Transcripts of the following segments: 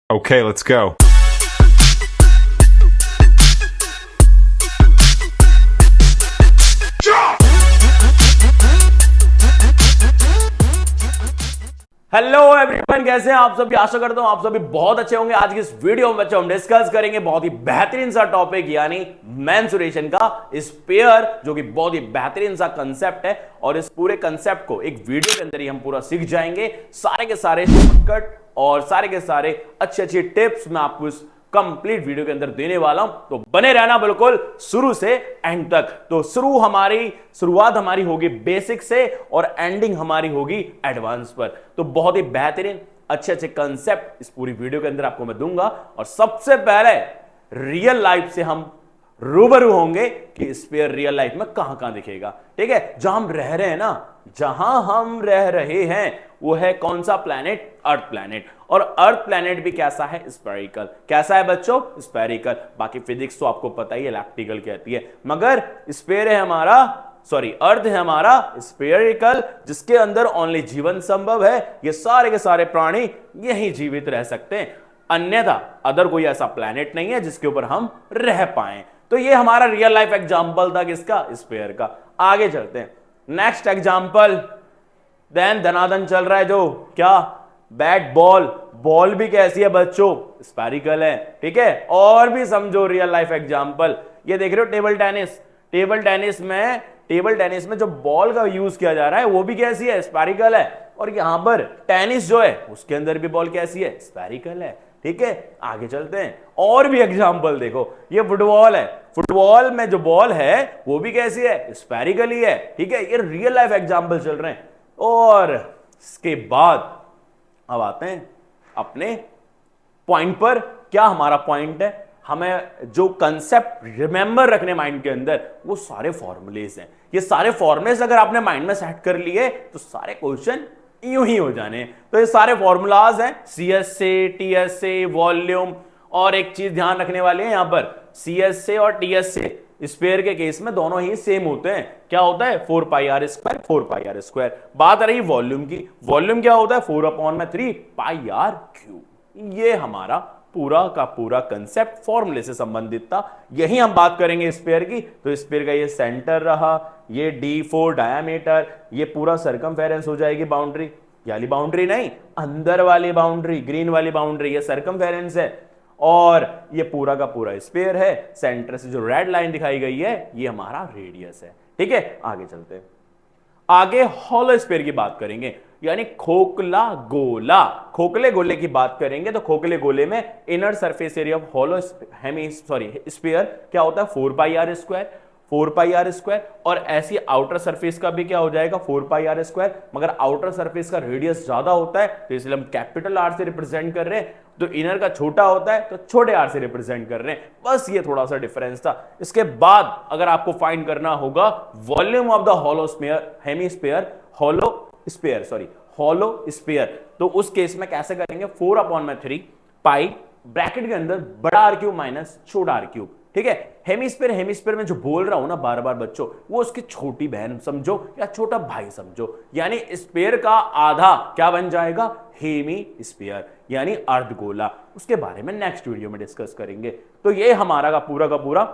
Okay, let's go. Hello everyone, कैसे हैं आप सभी। आशा करता हूं आप सभी बहुत अच्छे होंगे। आज की इस वीडियो में बच्चों हम डिस्कस करेंगे बहुत ही बेहतरीन सा टॉपिक यानी मेंसुरेशन का स्पेयर, जो कि बहुत ही बेहतरीन सा कंसेप्ट है। और इस पूरे कंसेप्ट को एक वीडियो के अंदर ही हम पूरा सीख जाएंगे। सारे के सारे शॉर्टकट और सारे के सारे अच्छे अच्छे टिप्स मैं आपको इस कंप्लीट वीडियो के अंदर देने वाला हूं, तो बने रहना बिल्कुल शुरू से एंड तक। तो शुरुआत हमारी होगी बेसिक से और एंडिंग हमारी होगी एडवांस पर। तो बहुत ही बेहतरीन अच्छे अच्छे कंसेप्ट इस पूरी वीडियो के अंदर आपको मैं दूंगा। और सबसे पहले रियल लाइफ से हम रूबरू होंगे कि स्पेयर रियल लाइफ में कहां कहां दिखेगा। ठीक है, जहां हम रह रहे हैं ना, जहां हम रह रहे हैं वो है कौन सा प्लैनेट? अर्थ प्लैनेट। और अर्थ प्लैनेट भी कैसा है? स्फेरिकल। कैसा है बच्चों? स्फेरिकल। बाकी फिजिक्स तो आपको पता ही है, इलेक्ट्रिकल कहती है, मगर स्पेयर है हमारा, सॉरी अर्थ है हमारा स्फेरिकल, जिसके अंदर ओनली जीवन संभव है। ये सारे के सारे प्राणी यही जीवित रह सकते हैं, अन्यथा अदर कोई ऐसा प्लैनेट नहीं है जिसके ऊपर हम रह पाए। तो ये हमारा रियल लाइफ एग्जांपल था किसका? स्पेयर का। आगे चलते हैं, नेक्स्ट एग्जांपल। देन धनाधन चल रहा है जो क्या? Bat ball. बॉल भी कैसी है बच्चों? स्फेरिकल है। ठीक है, और भी समझो रियल लाइफ एग्जांपल। ये देख रहे हो टेबल टेनिस। टेबल टेनिस में जो बॉल का यूज किया जा रहा है वो भी कैसी है? स्फेरिकल है। और यहां पर टेनिस जो है उसके अंदर भी बॉल कैसी है? स्फेरिकल है। ठीक है, आगे चलते हैं, और भी एग्जांपल देखो। ये फुटबॉल है, फुटबॉल में जो बॉल है वो भी कैसी है? स्फेरिकल ही है। ठीक है, ये रियल लाइफ एग्जांपल चल रहे हैं। और इसके बाद अब आते हैं अपने पॉइंट पर। क्या हमारा पॉइंट है? हमें जो कंसेप्ट रिमेंबर रखने माइंड के अंदर, वो सारे फॉर्मूलेज हैं। ये सारे फॉर्मूलेज अगर आपने माइंड में सेट कर लिए तो सारे क्वेश्चन यूं ही हो जाने। तो ये सारे फॉर्मूलाज हैं, CSA, TSA, वॉल्यूम। और एक चीज ध्यान रखने वाली है यहां पर, CSA और TSA स्पेयर के केस में दोनों ही सेम होते हैं। क्या होता है? 4πr², 4πr²। बात आ रही वॉल्यूम की। वॉल्यूम क्या होता है? 4/3 πr³। ये हमारा पूरा का पूरा कंसेप्ट फॉर्मूले से संबंधित था। यही हम बात करेंगे स्पेयर की। तो स्पेयर का ये सेंटर रहा, ये D4 डायामीटर, ये पूरा सर्कमफेरेंस हो जाएगी बाउंड्री। ये वाली बाउंड्री नहीं, अंदर वाली बाउंड्री, ग्रीन वाली बाउंड्री, ये सर्कमफेरेंस है। और ये पूरा का पूरा स्पेयर है। सेंटर से जो रेड लाइन दिखाई गई है ये हमारा रेडियस है। ठीक है, आगे चलते हैं। आगे हॉलो स्पेयर की बात करेंगे, यानी खोखला गोला। खोखले गोले की बात करेंगे तो खोखले गोले में inner surface area of hollow sphere क्या होता है? 4πr², 4πr²। और ऐसी आउटर सरफेस का भी क्या हो जाएगा? 4πr²। मगर आउटर सरफेस का रेडियस ज्यादा होता है तो इसलिए हम कैपिटल R से रिप्रेजेंट कर रहे हैं। तो इनर का छोटा होता है तो छोटे R से रिप्रेजेंट कर रहे हैं। बस ये थोड़ा सा डिफरेंस था। इसके बाद अगर आपको फाइंड करना होगा volume of the hollow sphere, तो उस केस में कैसे करेंगे? 4/3 पाई ब्रैकेट के अंदर बड़ा R³ माइनस छोटा R³। ठीक है, हेमिस्फीयर में जो बोल रहा हूं ना बार बार बच्चों, वो उसकी छोटी बहन समझो या छोटा भाई समझो। यानी स्पेयर का आधा क्या बन जाएगा? हेमिस्फीयर, यानी अर्धगोला। उसके बारे में नेक्स्ट वीडियो में डिस्कस करेंगे। तो ये हमारा का पूरा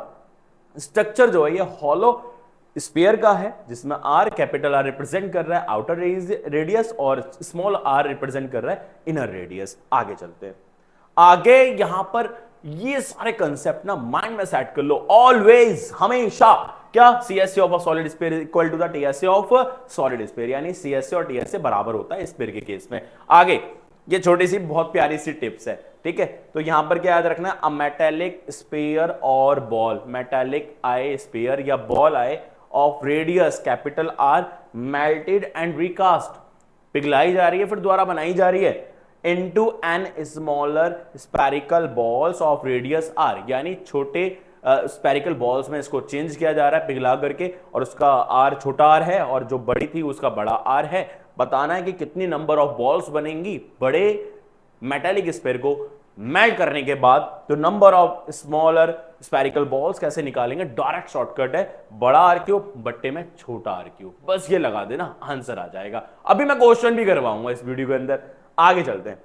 स्ट्रक्चर जो है ये हॉलो स्पेयर का है, जिसमें कैपिटल R रिप्रेजेंट कर रहा है आउटर रेडियस और स्मॉल r रिप्रेजेंट कर रहा है इनर रेडियस। आगे चलते हैं। आगे यहां पर ये सारे कंसेप्ट ना माइंड में सेट कर लो ऑलवेज, हमेशा। क्या? CSA of a solid sphere equal to the TSA of solid sphere, यानी CSA और TSA बराबर होता है स्पेयर के केस में। आगे ये छोटी सी बहुत प्यारी सी टिप्स है। ठीक है, तो यहां पर क्या याद रखना है? अ मेटेलिक स्पेयर और बॉल, मेटेलिक आए स्पेयर या बॉल आए of radius capital R melted and recast, पिघलाई जा रही है फिर दोबारा बनाई जा रही है, into an smaller spherical balls of radius r, यानी छोटे स्पेरिकल बॉल्स में इसको चेंज किया जा रहा है पिघला करके, और उसका r छोटा r है और जो बड़ी थी उसका बड़ा r है। बताना है कि कितनी नंबर ऑफ बॉल्स बनेंगी बड़े मेटेलिक स्पेयर को मेल्ट करने के बाद। तो number of smaller spherical balls कैसे निकालेंगे? डायरेक्ट शॉर्टकट है, बड़ा R³ बट्टे में छोटा R³। बस ये लगा देना, आंसर आ जाएगा। अभी मैं क्वेश्चन भी करवाऊंगा इस वीडियो के अंदर। आगे चलते हैं।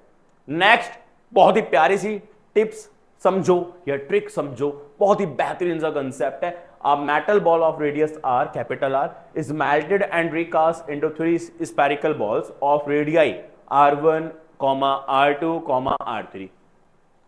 नेक्स्ट बहुत ही प्यारी सी टिप्स समझो या ट्रिक समझो, बहुत ही बेहतरीन सा कंसेप्ट है। A metal ball of radius r, capital R, is melted and recast into three spherical balls of radii r1, r2, r3।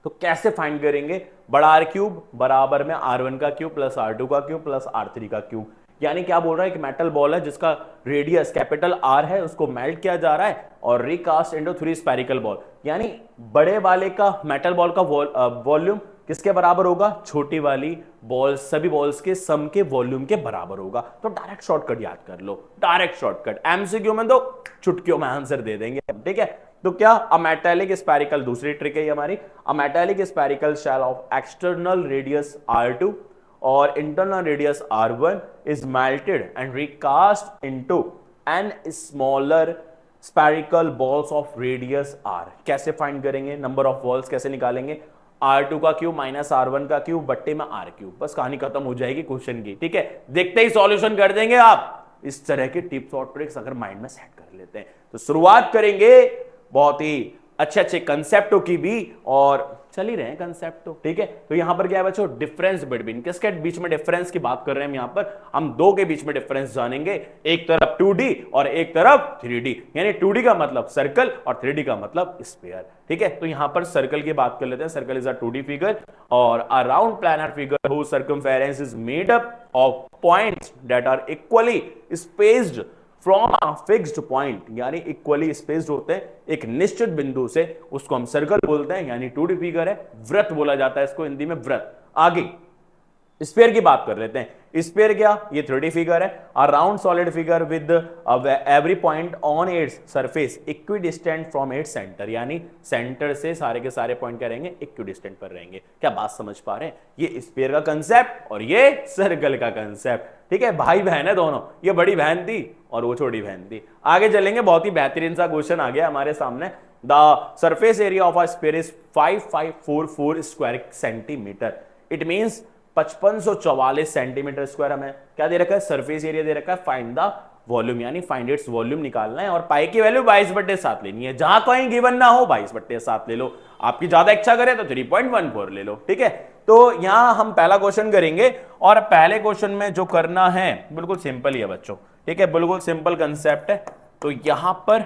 तो कैसे फाइंड करेंगे? बड़ा आर क्यूब बराबर में r1 का क्यूब प्लस r2 का क्यूब प्लस r3 का cube. यानी क्या बोल रहा है? एक मेटल बॉल है जिसका रेडियस कैपिटल आर है, उसको मेल्ट किया जा रहा है और recast into three spherical ball. यानी बड़े वाले का मेटल बॉल का वॉल्यूम किसके बराबर होगा? छोटी वाली बॉल सभी बॉल्स के सम के वॉल्यूम के बराबर होगा। तो डायरेक्ट शॉर्टकट याद कर लो, डायरेक्ट शॉर्टकट। एमसीक्यू में तो चुटकियों में आंसर दे देंगे, ठीक है। तो क्या? अ मेटालिक स्फेरिकल, दूसरी ट्रिक है हमारी। A metallic spherical shell of external radius r2 और internal radius r1 is melted and recast into n smaller spherical balls of radius r। कैसे फाइंड करेंगे? नंबर ऑफ बॉल्स कैसे निकालेंगे? r2 का cube minus r1 का cube बट्टे में r cube, बस कहानी खत्म हो जाएगी क्वेश्चन की, ठीक है। देखते ही सॉल्यूशन कर देंगे आप। इस तरह के टिप्स और ट्रिक्स अगर माइंड में सेट कर लेते हैं तो शुरुआत करेंगे बहुत ही अच्छे अच्छे कंसेप्टों की भी, और चल ही रहे हैं कंसेप्ट तो, ठीक है। तो यहां पर क्या है बच्चों? डिफरेंस बिटवीन, किसके बीच में डिफरेंस की बात कर रहे हैं? यहां पर हम दो के बीच में डिफरेंस जानेंगे, एक तरफ 2D और एक तरफ 3D। यानी 2D का मतलब सर्कल और 3D का मतलब स्फीयर, ठीक है। तो यहां पर सर्कल की बात कर लेते हैं। Circle is a 2D figure और a round planar figure whose circumference is made up of points that are equally spaced from a fixed point. यानी इक्वली स्पेस्ड होते हैं एक निश्चित बिंदु से, उसको हम सर्कल बोलते हैं। यानी 2D फिगर है, वृत्त बोला जाता है इसको हिंदी में, वृत्त। आगे स्फीयर की बात कर लेते हैं। स्फीयर क्या? ये 3D फिगर है। अ round solid figure with every point on its surface equidistant from its centre. यानी सेंटर से सारे के सारे पॉइंट क्या रहेंगे? इक्विडिस्टेंट पर रहेंगे। क्या बात समझ पा रहे हैं? ये स्फीयर का कंसेप्ट और ये सर्कल का कंसेप्ट, ठीक है। भाई बहन है दोनों, ये बड़ी बहन थी और वो छोटी बहन थी। आगे चलेंगे, बहुत ही बेहतरीन सा क्वेश्चन आ गया हमारे सामने। The surface area of a sphere is 5544 square centimetre. It means 5544 centimetre square. हमें क्या दे रखा है? सरफेस एरिया दे रखा है। फाइंड द वॉल्यूम, यानी फाइंड इट्स वॉल्यूम निकालना है और पाई की वैल्यू 22/7 लेनी है। जहां कहीं गिवन ना हो 22/7 ले लो, आपकी ज्यादा इच्छा करे तो 3.14 ले लो, ठीक है। तो यहां हम पहला क्वेश्चन करेंगे और पहले क्वेश्चन में जो करना है बिल्कुल सिंपल ही है बच्चों, ठीक है। बिल्कुल सिंपल कंसेप्ट है। तो यहां पर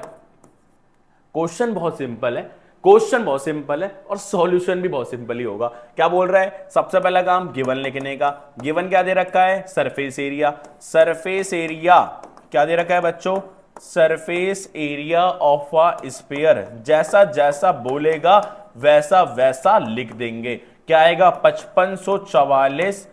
क्वेश्चन बहुत सिंपल है, क्वेश्चन बहुत सिंपल है और सॉल्यूशन भी बहुत सिंपल ही होगा। क्या बोल रहा है? सबसे पहला काम गिवन लिखने का। गिवन क्या दे रखा है? Surface area. सरफेस एरिया क्या दे रखा है बच्चों? Surface area of a sphere. जैसा जैसा बोलेगा वैसा वैसा लिख देंगे। क्या आएगा? 5544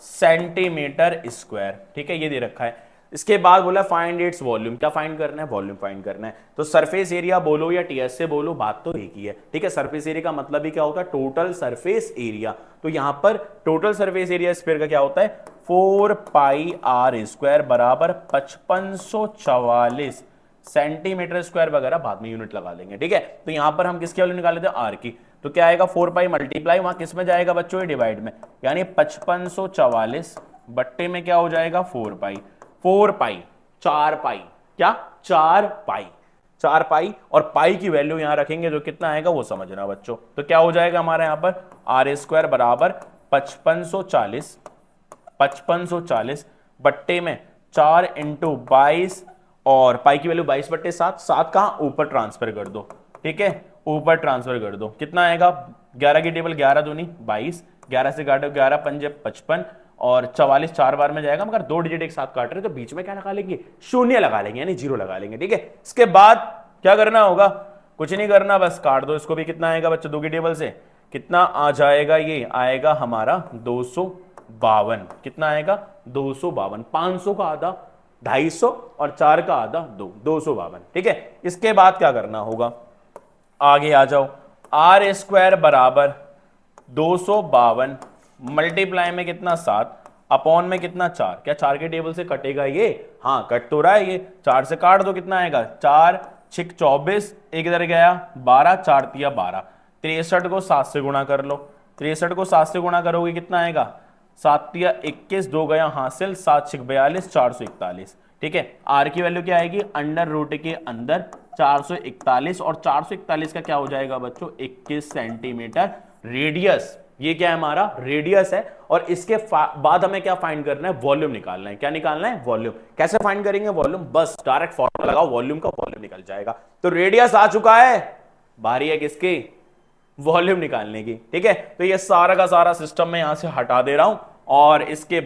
सेंटीमीटर स्क्वायर, ठीक है। ये दे रखा है। इसके बाद बोला फाइंड इट्स वॉल्यूम। क्या फाइंड करना है? वॉल्यूम फाइंड करना है। तो सरफेस एरिया बोलो या टीएस से बोलो, बात तो एक ही है, ठीक है। सरफेस एरिया का मतलब ही क्या होता है? Total surface area. तो यहां पर टोटल सरफेस एरिया स्फीयर का क्या होता है? 4πr² बराबर 5544 सेंटीमीटर स्क्वायर वगैरह बाद में यूनिट लगा लेंगे, ठीक है। तो यहां पर हम किसकी वैल्यू निकाल लेते हैं? आर की। तो क्या आएगा? 4π मल्टीप्लाई वहां किस में जाएगा बच्चों? डिवाइड में। यानी 5544 बट्टे में क्या हो जाएगा? 4π। 4π 4π क्या? 4π 4π और पाई की वैल्यू यहां रखेंगे जो कितना आएगा वो समझना बच्चों। तो क्या हो जाएगा हमारे यहां पर? r² बराबर 5540 बट्टे में 4 × 22 और पाई की वैल्यू 22/7। 7 कहां? ऊपर ट्रांसफर कर दो, ठीक है। ऊपर ट्रांसफर कर दो। कितना आएगा? 11 की टेबल 11 दूनी 22, 11 से काटो 11 पंजे 55 और 44 4 बार में जाएगा। मगर 2 डिजिट एक साथ काट रहे तो बीच में क्या लगा लेंगे? शून्य लगा लेंगे, यानी 0 लगा लेंगे, ठीक है। इसके बाद क्या करना होगा? कुछ नहीं करना, बस काट दो इसको भी। कितना आएगा बच्चों? 2 की टेबल से कितना आ जाएगा? ये आएगा हमारा 252। कितना आएगा? 252। 500 का आधा 250 और 4 का आधा 252, ठीक है। इसके बाद क्या करना होगा? आगे आ जाओ। r² बराबर 252 मल्टीप्लाई में कितना? 7 अपॉन में कितना? 4। क्या 4 के टेबल से कटेगा ये? हाँ कट तो रहा है ये। 4 से काट दो, कितना आएगा? 4 6 24, एक इधर गया 12, 4 तिया 12। 63 को 7 से गुणा कर लो। 63 को 7 से गुणा करोगे कितना आएगा? 7 तिया 21, 2 गया हासिल, 7 6 42, 441, ठीक है। आर की वैल्यू क्या आएगी? अंडर रूट के अंदर 441 और 441 का क्या हो जाएगा बच्चों 21 सेंटीमीटर रेडियस। ये क्या है हमारा रेडियस है। और इसके बाद हमें क्या फाइंड करना है वॉल्यूम निकालना है। क्या निकालना है वॉल्यूम। कैसे फाइंड करेंगे वॉल्यूम, बस डायरेक्ट फॉर्मूला लगाओ वॉल्यूम का, वॉल्यूम निकल जाएगा। तो रेडियस आ चुका है, बारी है किसकी वॉल्यूम निकालने की। ठीक है, तो ये सारा का सारा सिस्टम मैं यहां से हटा दे रहा हूं और इसके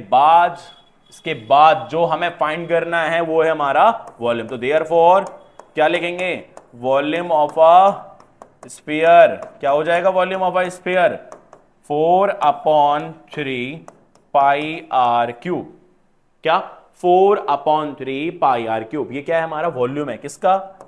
बाद जो हमें फाइंड करना है वो है हमारा वॉल्यूम। तो देयरफॉर क्या लिखेंगे वॉल्यूम ऑफ अ स्फीयर। क्या हो जाएगा volume of a sphere 4/3 pi are cube. क्या 4/3 पाई आर क्यूब। ये क्या है हमारा वॉल्यूम है किसका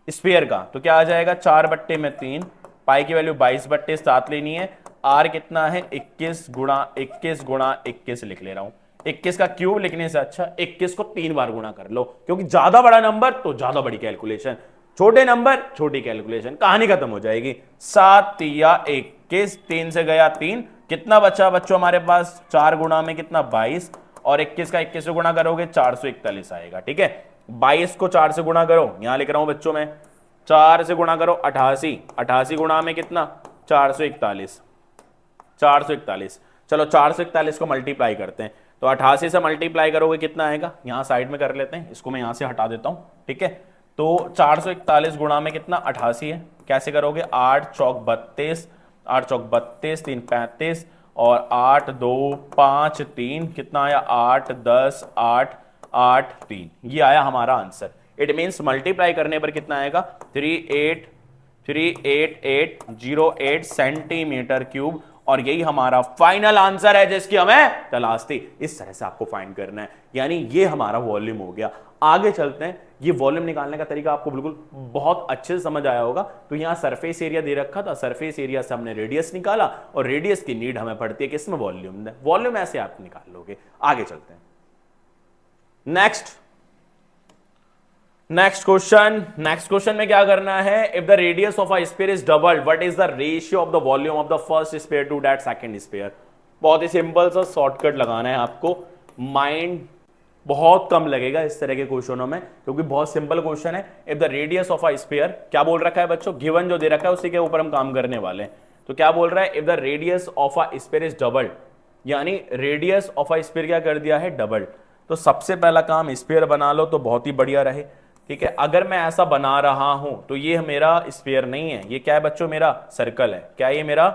स्फीयर का। तो क्या आ जाएगा 4/3, पाई की वैल्यू 22/7 लेनी है। आर कितना है 21 गुणा 21 लिख ले रहा हूं। 21 का क्यूब लिखने से अच्छा 21 को 3 बार गुणा कर लो, क्योंकि ज्यादा बड़ा नंबर तो ज्यादा बड़ी कैलकुलेशन, छोटे नंबर छोटी कैलकुलेशन, कहानी खत्म हो जाएगी। 7 या 21, 3 से गया 3, कितना बचा बच्चों हमारे पास 4 गुणा में कितना 22 और 21 का 21 से गुणा करोगे 441 आएगा। ठीक है, 22 को 4 से गुणा करो, यहां लिख रहा हूं बच्चों में 4 से गुणा करो 88 गुणा में कितना 441। चलो 441 को मल्टीप्लाई करते हैं, तो 88 से मल्टीप्लाई करोगे कितना आएगा, यहां साइड में कर लेते हैं, इसको मैं यहां से हटा देता हूं। ठीक है, तो 441 गुणा में कितना 88 है। कैसे करोगे 8 चौक 32, 8 चौक 32, 3 35 और 8 2 5 3, कितना आया 8 10 8 8 3, ये आया हमारा आंसर। इट मींस मल्टीप्लाई करने पर कितना आएगा 38808 सेंटीमीटर क्यूब। और यही हमारा फाइनल आंसर है जिसकी हमें तलाश थी। इस तरह से आपको फाइंड करना है, यानी ये हमारा वॉल्यूम हो गया। आगे चलते हैं, ये वॉल्यूम निकालने का तरीका आपको बिल्कुल बहुत अच्छे से समझ आया होगा। तो यहां सरफेस एरिया दे रखा था, सरफेस एरिया से हमने रेडियस निकाला और रेडियस की नीड हमें पड़ती है किसमें वॉल्यूम में। वॉल्यूम ऐसे आप निकाल लोगे। आगे चलते हैं नेक्स्ट क्वेश्चन में क्या करना है, if the radius of a sphere is doubled what is the ratio of the volume of the first sphere to that second sphere. बहुत ही सिंपल सा शॉर्टकट लगाना है आपको, माइंड बहुत कम लगेगा इस तरह के क्वेश्चनों में, क्योंकि बहुत सिंपल क्वेश्चन है। If the radius of a sphere, क्या बोल रखा है बच्चों, गिवन जो दे रखा है उसी के ऊपर हम काम करने वाले हैं। तो क्या बोल रहा है, if the radius of a sphere is doubled, यानी रेडियस ऑफ अ स्फीयर क्या कर दिया है डबल। तो सबसे पहला काम स्फीयर बना लो तो बहुत ही बढ़िया रहे। ठीक है, अगर मैं ऐसा बना रहा हूं तो ये मेरा स्फीयर नहीं है, ये क्या है बच्चों मेरा सर्कल है। क्या ये मेरा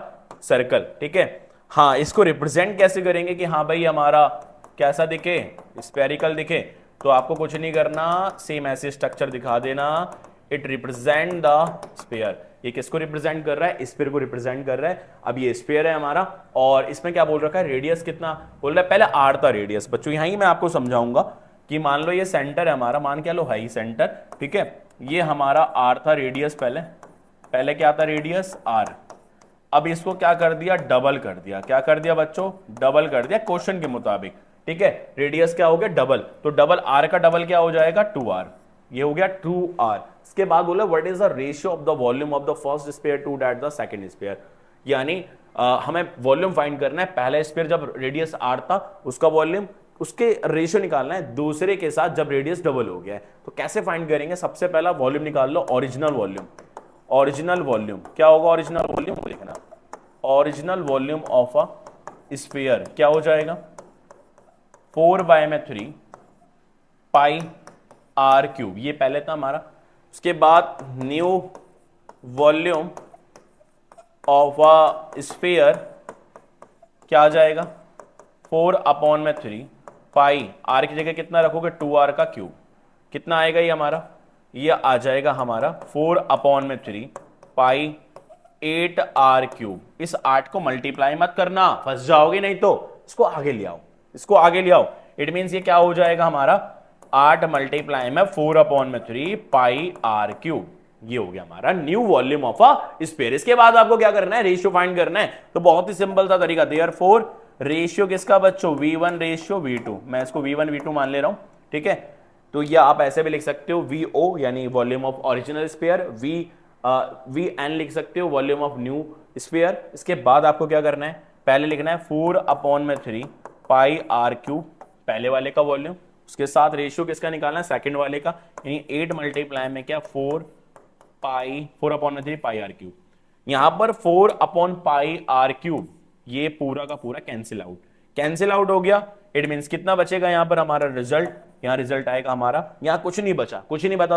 सर्कल। ठीक है, हाँ इसको रिप्रेजेंट कैसे करेंगे कि हाँ भाई हमारा कैसा दिखे स्फेरिकल दिखे। तो आपको कुछ नहीं करना, सेम ऐसे स्ट्रक्चर दिखा देना, इट रिप्रेजेंट द स्फीयर। ये किसको रिप्रेजेंट कर रहा है, स्फीयर को रिप्रेजेंट कर रहा है। अब ये स्फीयर है हमारा और इसमें क्या बोल रखा है रेडियस कितना बोल रहा है, पहले आर था रेडियस। बच्चों यहां ही मैं आपको समझाऊंगा कि मान लो ये सेंटर है हमारा, मान क्या लो हाई सेंटर। ठीक है, ये हमारा आर था रेडियस, पहले क्या था रेडियस आर। अब इसको क्या कर दिया डबल कर दिया। क्या कर दिया बच्चों डबल कर दिया क्वेश्चन के मुताबिक। ठीक है, रेडियस क्या हो गया डबल, तो डबल आर का डबल क्या हो जाएगा 2r, ये हो गया 2r। इसके बाद बोला what is the ratio of the volume of the first sphere to that the second sphere. यानी हमें वॉल्यूम फाइंड करना है, पहला स्फीयर जब रेडियस r था उसका वॉल्यूम, उसके रेशियो निकालना है दूसरे के साथ जब रेडियस डबल हो गया है। तो कैसे फाइंड करेंगे, सबसे पहला वॉल्यूम निकाल लो, ओरिजिनल वॉल्यूम क्या होगा, ओरिजिनल वॉल्यूम लिखना, original volume of a sphere क्या हो जाएगा 4/3 पाई आर क्यूब, ये पहले था हमारा। उसके बाद new volume of a sphere क्या आ जाएगा 4/3 पाई, आर की जगह कितना रखोगे 2r का क्यूब, कितना आएगा ये हमारा, ये आ जाएगा हमारा 4/3 पाई 8r क्यूब। इस 8 को मल्टीप्लाई मत करना, फंस जाओगे नहीं तो इसको आगे ले आओ, इसको आगे ले आओ। इट मींस ये क्या हो जाएगा हमारा 8 मल्टीप्लाई में 4/3 पाई r क्यूब, ये हो गया हमारा new volume of a sphere. इसके बाद आपको क्या करना है रेशियो फाइंड करना है। तो बहुत ही सिंपल सा तरीका, देयरफॉर रेशियो किसका बच्चों v1 रेशियो v2, मैं इसको v1 v2 मान ले रहा हूं। ठीक है, तो ये आप ऐसे भी लिख सकते हो vo यानी volume of original sphere, vn लिख सकते हो वॉल्यूम ऑफ न्यू स्फीयर। इसके बाद आपको क्या करना है, पहले लिखना है 4/3 पाई r क्यूब पहले वाले का वॉल्यूम, उसके साथ रेशियो किसका निकालना है, सेकंड वाले का, यानी 8 मल्टीप्लाई में क्या 4 पाई आर क्यूब। यहां पर 4/πr³ ये पूरा का पूरा कैंसिल आउट हो गया। इट मींस कितना बचेगा यहां पर हमारा रिजल्ट, यहां रिजल्ट आएगा हमारा, यहां कुछ नहीं बचा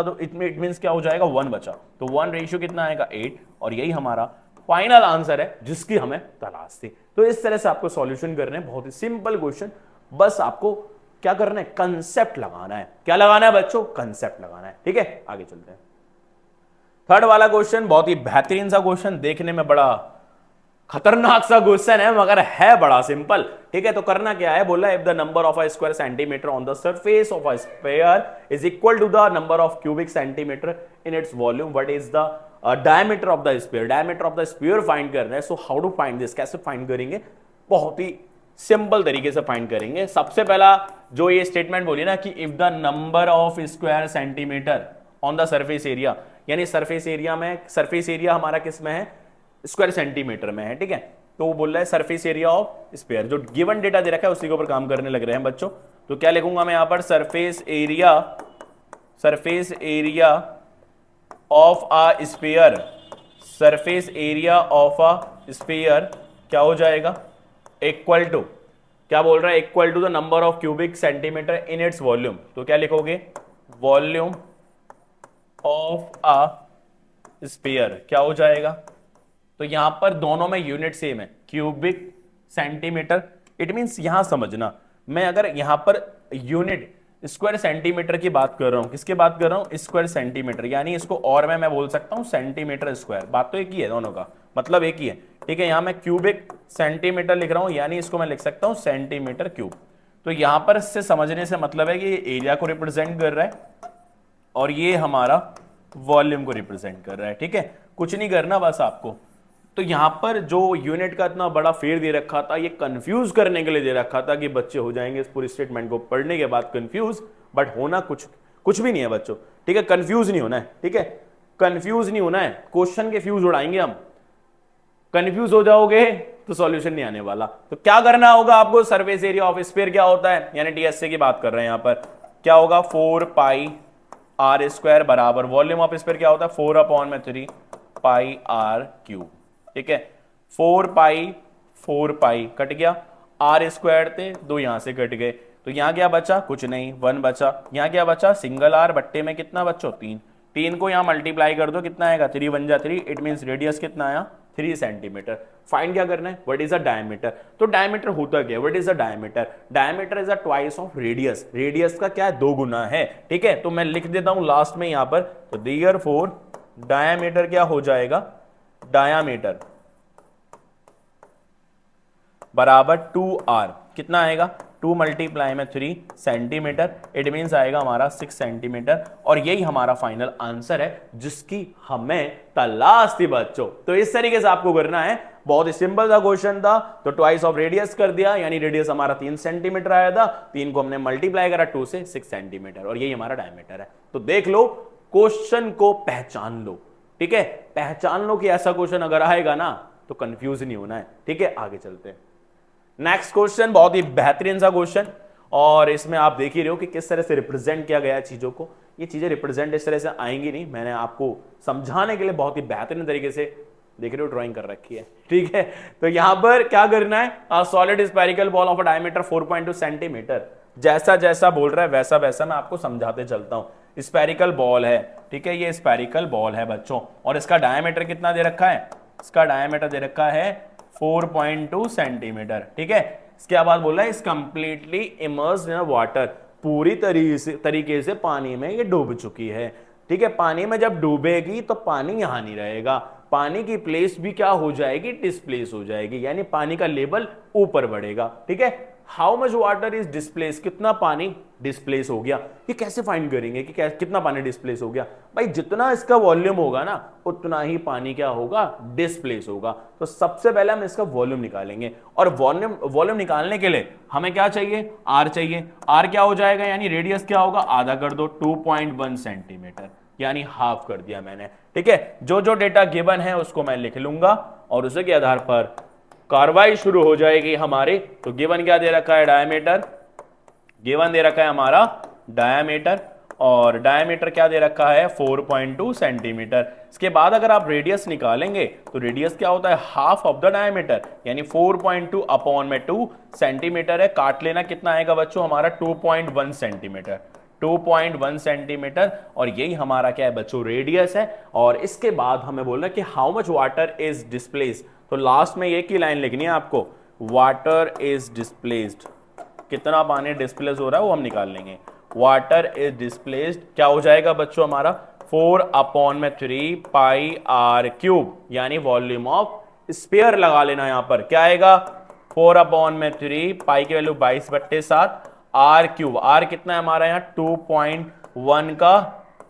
तो इट मींस क्या हो जाएगा 1 बचा, तो 1 रेशियो कितना आएगा 8, और यही हमारा फाइनल आंसर है जिसकी हमें तलाश थी। तो इस तरह से आपको सॉल्यूशन करने हैं, बहुत ही सिंपल क्वेश्चन, बस आपको क्या करना है, कंसेप्ट लगाना है। क्या लगाना है बच्चों, कंसेप्ट लगाना है। ठीक है, आगे चलते हैं। थर्ड वाला क्वेश्चन बहुत ही बेहतरीन सा क्वेश्चन, देखने में बड़ा खतरनाक सा क्वेश्चन है मगर है बड़ा सिंपल। ठीक है, तो करना क्या है, बोला if the number of a square centimetre on the surface of a sphere is equal to the number of cubic centimetre in its volume, what is the diameter of the sphere. Diameter of the sphere find करना है। So how to find this, कैसे find करेंगे, बहुत ही simple तरीके से find करेंगे। सबसे पहला जो ये स्टेटमेंट बोली ना कि if the number of square centimetre on the surface area, यानी सरफेस एरिया हमारा किस में है, स्क्वायर सेंटीमीटर में है। ठीक है, तो वो बोल रहा है सरफेस एरिया ऑफ स्फीयर, जो गिवन डेटा दे रखा है उसी के ऊपर काम करने लग रहे हैं बच्चों। तो क्या लिखूंगा मैं यहां पर, surface area of a sphere, surface area of a sphere क्या हो जाएगा, इक्वल टू, क्या बोल रहा है, equal to the number of cubic centimetre in its volume. तो क्या लिखोगे, वॉल्यूम ऑफ अ स्फीयर क्या हो जाएगा, तो यहां पर दोनों में यूनिट सेम है, क्यूबिक सेंटीमीटर। इट मींस यहां समझना, मैं अगर यहां पर यूनिट स्क्वायर सेंटीमीटर की बात कर रहा हूं, किसके बात कर रहा हूं, स्क्वायर सेंटीमीटर, यानी इसको और मैं बोल सकता हूं सेंटीमीटर स्क्वायर, बात तो एक ही है, दोनों का मतलब एक ही है। ठीक है, यहां मैं क्यूबिक सेंटीमीटर लिख रहा हूं, यानी इसको मैं लिख सकता हूं सेंटीमीटर क्यूब। तो यहां पर इससे समझने से मतलब है कि ये एरिया को रिप्रेजेंट कर रहा है और ये हमारा वॉल्यूम को रिप्रेजेंट कर रहा है। ठीक है, कुछ नहीं करना बस आपको। तो यहां पर जो यूनिट का इतना बड़ा फेर दे रखा था, ये कंफ्यूज करने के लिए दे रखा था कि बच्चे हो जाएंगे इस पूरी स्टेटमेंट को पढ़ने के बाद कंफ्यूज, बट होना कुछ भी नहीं है बच्चों। ठीक है, कंफ्यूज नहीं होना है। ठीक है, कंफ्यूज नहीं होना है, क्वेश्चन के फ्यूज उड़ाएंगे हम, कंफ्यूज हो जाओगे तो सॉल्यूशन नहीं आने वाला। तो क्या करना होगा आपको, सरफेस एरिया ऑफ स्फीयर क्या होता है, यानी टीएसए की बात कर रहे हैं यहां पर, क्या होगा 4πr² बराबर वॉल्यूम ऑफ स्फीयर क्या होता है 4/3πr³। ठीक है, 4 कट गया, r² थे 2 यहां से कट गए, तो यहां क्या बचा, कुछ नहीं, 1 बचा। यहां क्या बचा, सिंगल r, बट्टे में कितना बच्चों 3 को यहां मल्टीप्लाई कर दो, कितना आएगा 3 1 जा 3, इट मींस रेडियस कितना आया 3 सेंटीमीटर। फाइंड क्या करना है, व्हाट इज द डायमीटर। तो डायमीटर होता क्या, what is the diameter, diameter is a twice of radius, radius का क्या है 2 गुना है। ठीक है, तो मैं लिख देता हूं लास्ट में यहां पर, तो देयरफॉर डायमीटर क्या हो जाएगा, डायमीटर बराबर 2r, कितना आएगा 2 मल्टीप्लाई में 3 सेंटीमीटर, इट मींस आएगा हमारा 6 सेंटीमीटर। और यही हमारा फाइनल आंसर है जिसकी हमें तलाश थी बच्चों। तो इस तरीके से आपको करना है, बहुत ही सिंपल सा क्वेश्चन था। तो ट्वाइस ऑफ रेडियस कर दिया, यानी रेडियस हमारा 3 सेंटीमीटर आया था, 3 को हमने मल्टीप्लाई करा 2 से 6 सेंटीमीटर, और यही हमारा डायमीटर है। तो देख लो, क्वेश्चन को पहचान लो। ठीक है, पहचान लो कि ऐसा क्वेश्चन अगर आएगा ना तो कंफ्यूज नहीं होना है। ठीक है, आगे चलते हैं। नेक्स्ट क्वेश्चन बहुत ही बेहतरीन सा क्वेश्चन, और इसमें आप देख ही रहे हो कि किस तरह से रिप्रेजेंट किया गया है चीजों को। ये चीजें रिप्रेजेंट इस तरह से आएंगी नहीं, मैंने आपको समझाने के लिए बहुत ही बेहतरीन तरीके से, देख रहे हो, ड्राइंग कर रखी है। ठीक है, तो यहां पर क्या करना है, solid spherical ball of diameter 4.2 centimetre, जैसा जैसा बोल रहा है वैसा वैसा मैं आपको समझाते चलता हूं। स्फेरिकल बॉल है, ठीक है, ये स्फेरिकल बॉल है बच्चों, और इसका डायमीटर कितना दे रखा है, इसका डायमीटर दे रखा है 4.2 सेंटीमीटर। ठीक है, इसके बाद बोला है इस कंप्लीटली इमर्स्ड इन वाटर, पूरी तरीके से पानी में ये डूब चुकी है। ठीक है, पानी में जब डूबेगी तो पानी यहां नहीं रहेगा, पानी की प्लेस भी क्या हो जाएगी, डिस्प्लेस हो जाएगी, यानी पानी का लेवल ऊपर बढ़ेगा। ठीक है, how much water is displace, कितना पानी डिस्प्लेस हो गया। ये कैसे फाइंड करेंगे कि कितना पानी डिस्प्लेस हो गया, भाई जितना इसका वॉल्यूम होगा ना उतना ही पानी क्या होगा, डिस्प्लेस होगा। तो सबसे पहले हम इसका वॉल्यूम निकालेंगे, और वॉल्यूम निकालने के लिए हमें क्या चाहिए, आर चाहिए। आर क्या हो जाएगा, यानी रेडियस क्या होगा, आधा कर दो, 2.1 सेंटीमीटर, यानी हाफ कर दिया मैंने। ठीक है, जो जो डेटा गिवन है उसको मैं लिख लूंगा और उसी के आधार पर कार्रवाई शुरू हो जाएगी हमारी। तो गिवन क्या दे रखा है, डायमीटर गिवन दे रखा है हमारा डायामीटर, और डायामीटर क्या दे रखा है 4.2 सेंटीमीटर। इसके बाद अगर आप रेडियस निकालेंगे तो रेडियस क्या होता है हाफ ऑफ द डायामीटर, यानी 4.2 अपॉन में 2 सेंटीमीटर है, काट लेना कितना आएगा बच्चों हमारा 2.1 सेंटीमीटर, 2.1 सेंटीमीटर। और यही हमारा क्या है बच्चों रेडियस है। और इसके बाद हमें बोलना कि how much water is displaced, तो लास्ट में एक ही लाइन लिखनी है आपको, वाटर इज डिस्प्लेस्ड, कितना पानी डिस्प्लेस हो रहा है वो हम निकाल लेंगे। वाटर इज डिस्प्लेस्ड क्या हो जाएगा बच्चों हमारा 4 अपॉन में 3 पाई आर क्यूब, यानी वॉल्यूम ऑफ स्फीयर लगा लेना यहां पर क्या आएगा 4 अपॉन में 3 पाई की वैल्यू 22/7 आर क्यूब, आर कितना है हमारा यहाँ 2.1 का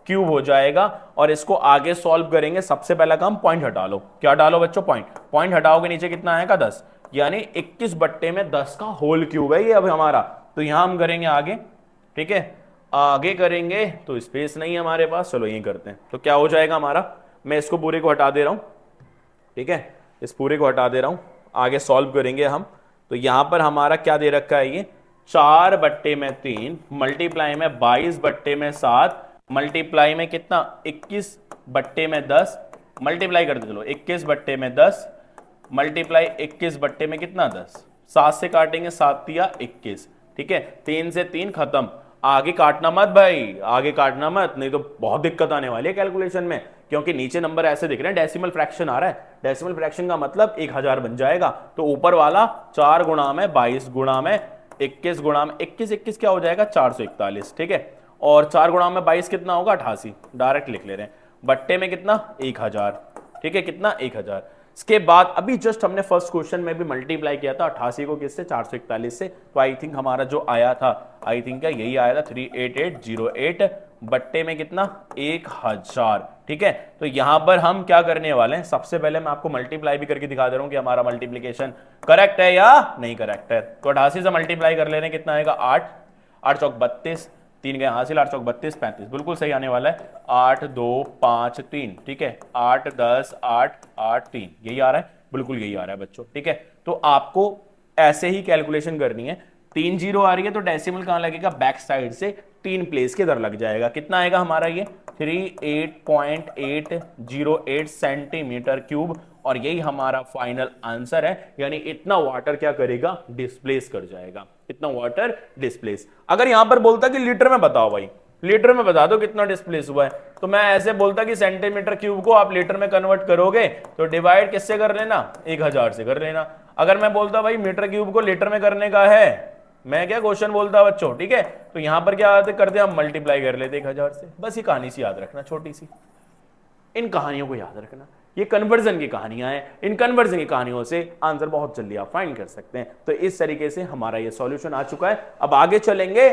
क्यूब हो जाएगा। और इसको आगे सॉल्व करेंगे, सबसे पहला काम पॉइंट हटा लो, क्या डालो बच्चों पॉइंट हटाओगे नीचे कितना आएगा 10, यानी 21/10 का होल क्यूब है ये अब हमारा। तो यहां हम करेंगे आगे, ठीक है आगे करेंगे तो स्पेस नहीं है हमारे पास, चलो यही करते हैं। तो क्या हो जाएगा हमारा, मैं इसको पूरे को हटा दे रहा हूं, ठीक है इस पूरे को हटा दे रहा हूं, आगे सॉल्व करेंगे हम। तो यहां पर हमारा क्या दे रखा है ये 4/3 मल्टीप्लाई में 22/7 मल्टीप्लाई में कितना 21/10 मल्टीप्लाई कर दे, चलो 21/10 मल्टीप्लाई 21 में कितना 10, 7 से काटेंगे 7 या 21, ठीक है 3 से 3 खत्म, आगे काटना मत भाई, आगे काटना मत, नहीं तो बहुत दिक्कत आने वाली है कैलकुलेशन में, क्योंकि नीचे नंबर ऐसे दिख रहे हैं डेसिमल फ्रैक्शन आ रहा है, डेसिमल फ्रैक्शन का मतलब 1000 बन जाएगा। तो ऊपर वाला 4 गुणा में 22 गुणा में 21 गुणा में 21 क्या हो जाएगा 441, ठीक है और 4 गुणा में 22 कितना होगा 88, डायरेक्ट लिख ले रहे हैं, बट्टे में कितना 1000, ठीक है कितना 1000। इसके बाद अभी जस्ट हमने फर्स्ट क्वेश्चन में भी मल्टीप्लाई किया था 88 को किससे 441 से, तो आई थिंक हमारा जो आया था आई थिंक क्या यही आया था 38808 बट्टे में कितना 1000, ठीक है। तो यहां पर हम क्या करने वाले हैं, सबसे पहले मैं आपको मल्टीप्लाई भी करके दिखा दे रहा हूं कि हमारा मल्टीप्लीकेशन करेक्ट है या नहीं करेक्ट है। तो 88 से मल्टीप्लाई कर ले रहे हैं कितना आएगा 8, 8 चौक 32, 3 गए हासिल 8 चौक 32 35 बिल्कुल सही आने वाला है 8 2 5 3, ठीक है 8 10 8 8 3 यही आ रहा है, बिल्कुल यही आ रहा है बच्चों, ठीक है। तो आपको ऐसे ही कैलकुलेशन करनी है, 3 जीरो आ रही है तो डेसिमल कहां लगेगा बैक साइड से 3 प्लेस के इधर लग जाएगा, कितना आएगा हमारा ये 38.808 सेंटीमीटर क्यूब, और यही हमारा फाइनल आंसर है, यानी इतना वाटर क्या करेगा डिस्प्लेस कर जाएगा, इतना वाटर डिस्प्लेस। अगर यहां पर बोलता कि लीटर में बताओ भाई, लीटर में बता दो कितना डिस्प्लेस हुआ है, तो मैं ऐसे बोलता कि सेंटीमीटर क्यूब को आप लीटर में कन्वर्ट करोगे तो डिवाइड किससे कर लेना 1000 से कर लेना। अगर मैं बोलता भाई मीटर क्यूब को लीटर में करने का है, मैं क्या क्वेश्चन बोलता बच्चों, ठीक है तो यहां पर क्या करते हम मल्टीप्लाई कर लेते 1000 से, बस ये कहानी सी याद रखना छोटी सी, इन कहानियों को याद रखना, ये कन्वर्जन की कहानियां हैं, इन कन्वर्जन की कहानियों से आंसर बहुत जल्दी आप फाइंड कर सकते हैं। तो इस तरीके से हमारा ये सॉल्यूशन आ चुका है। अब आगे चलेंगे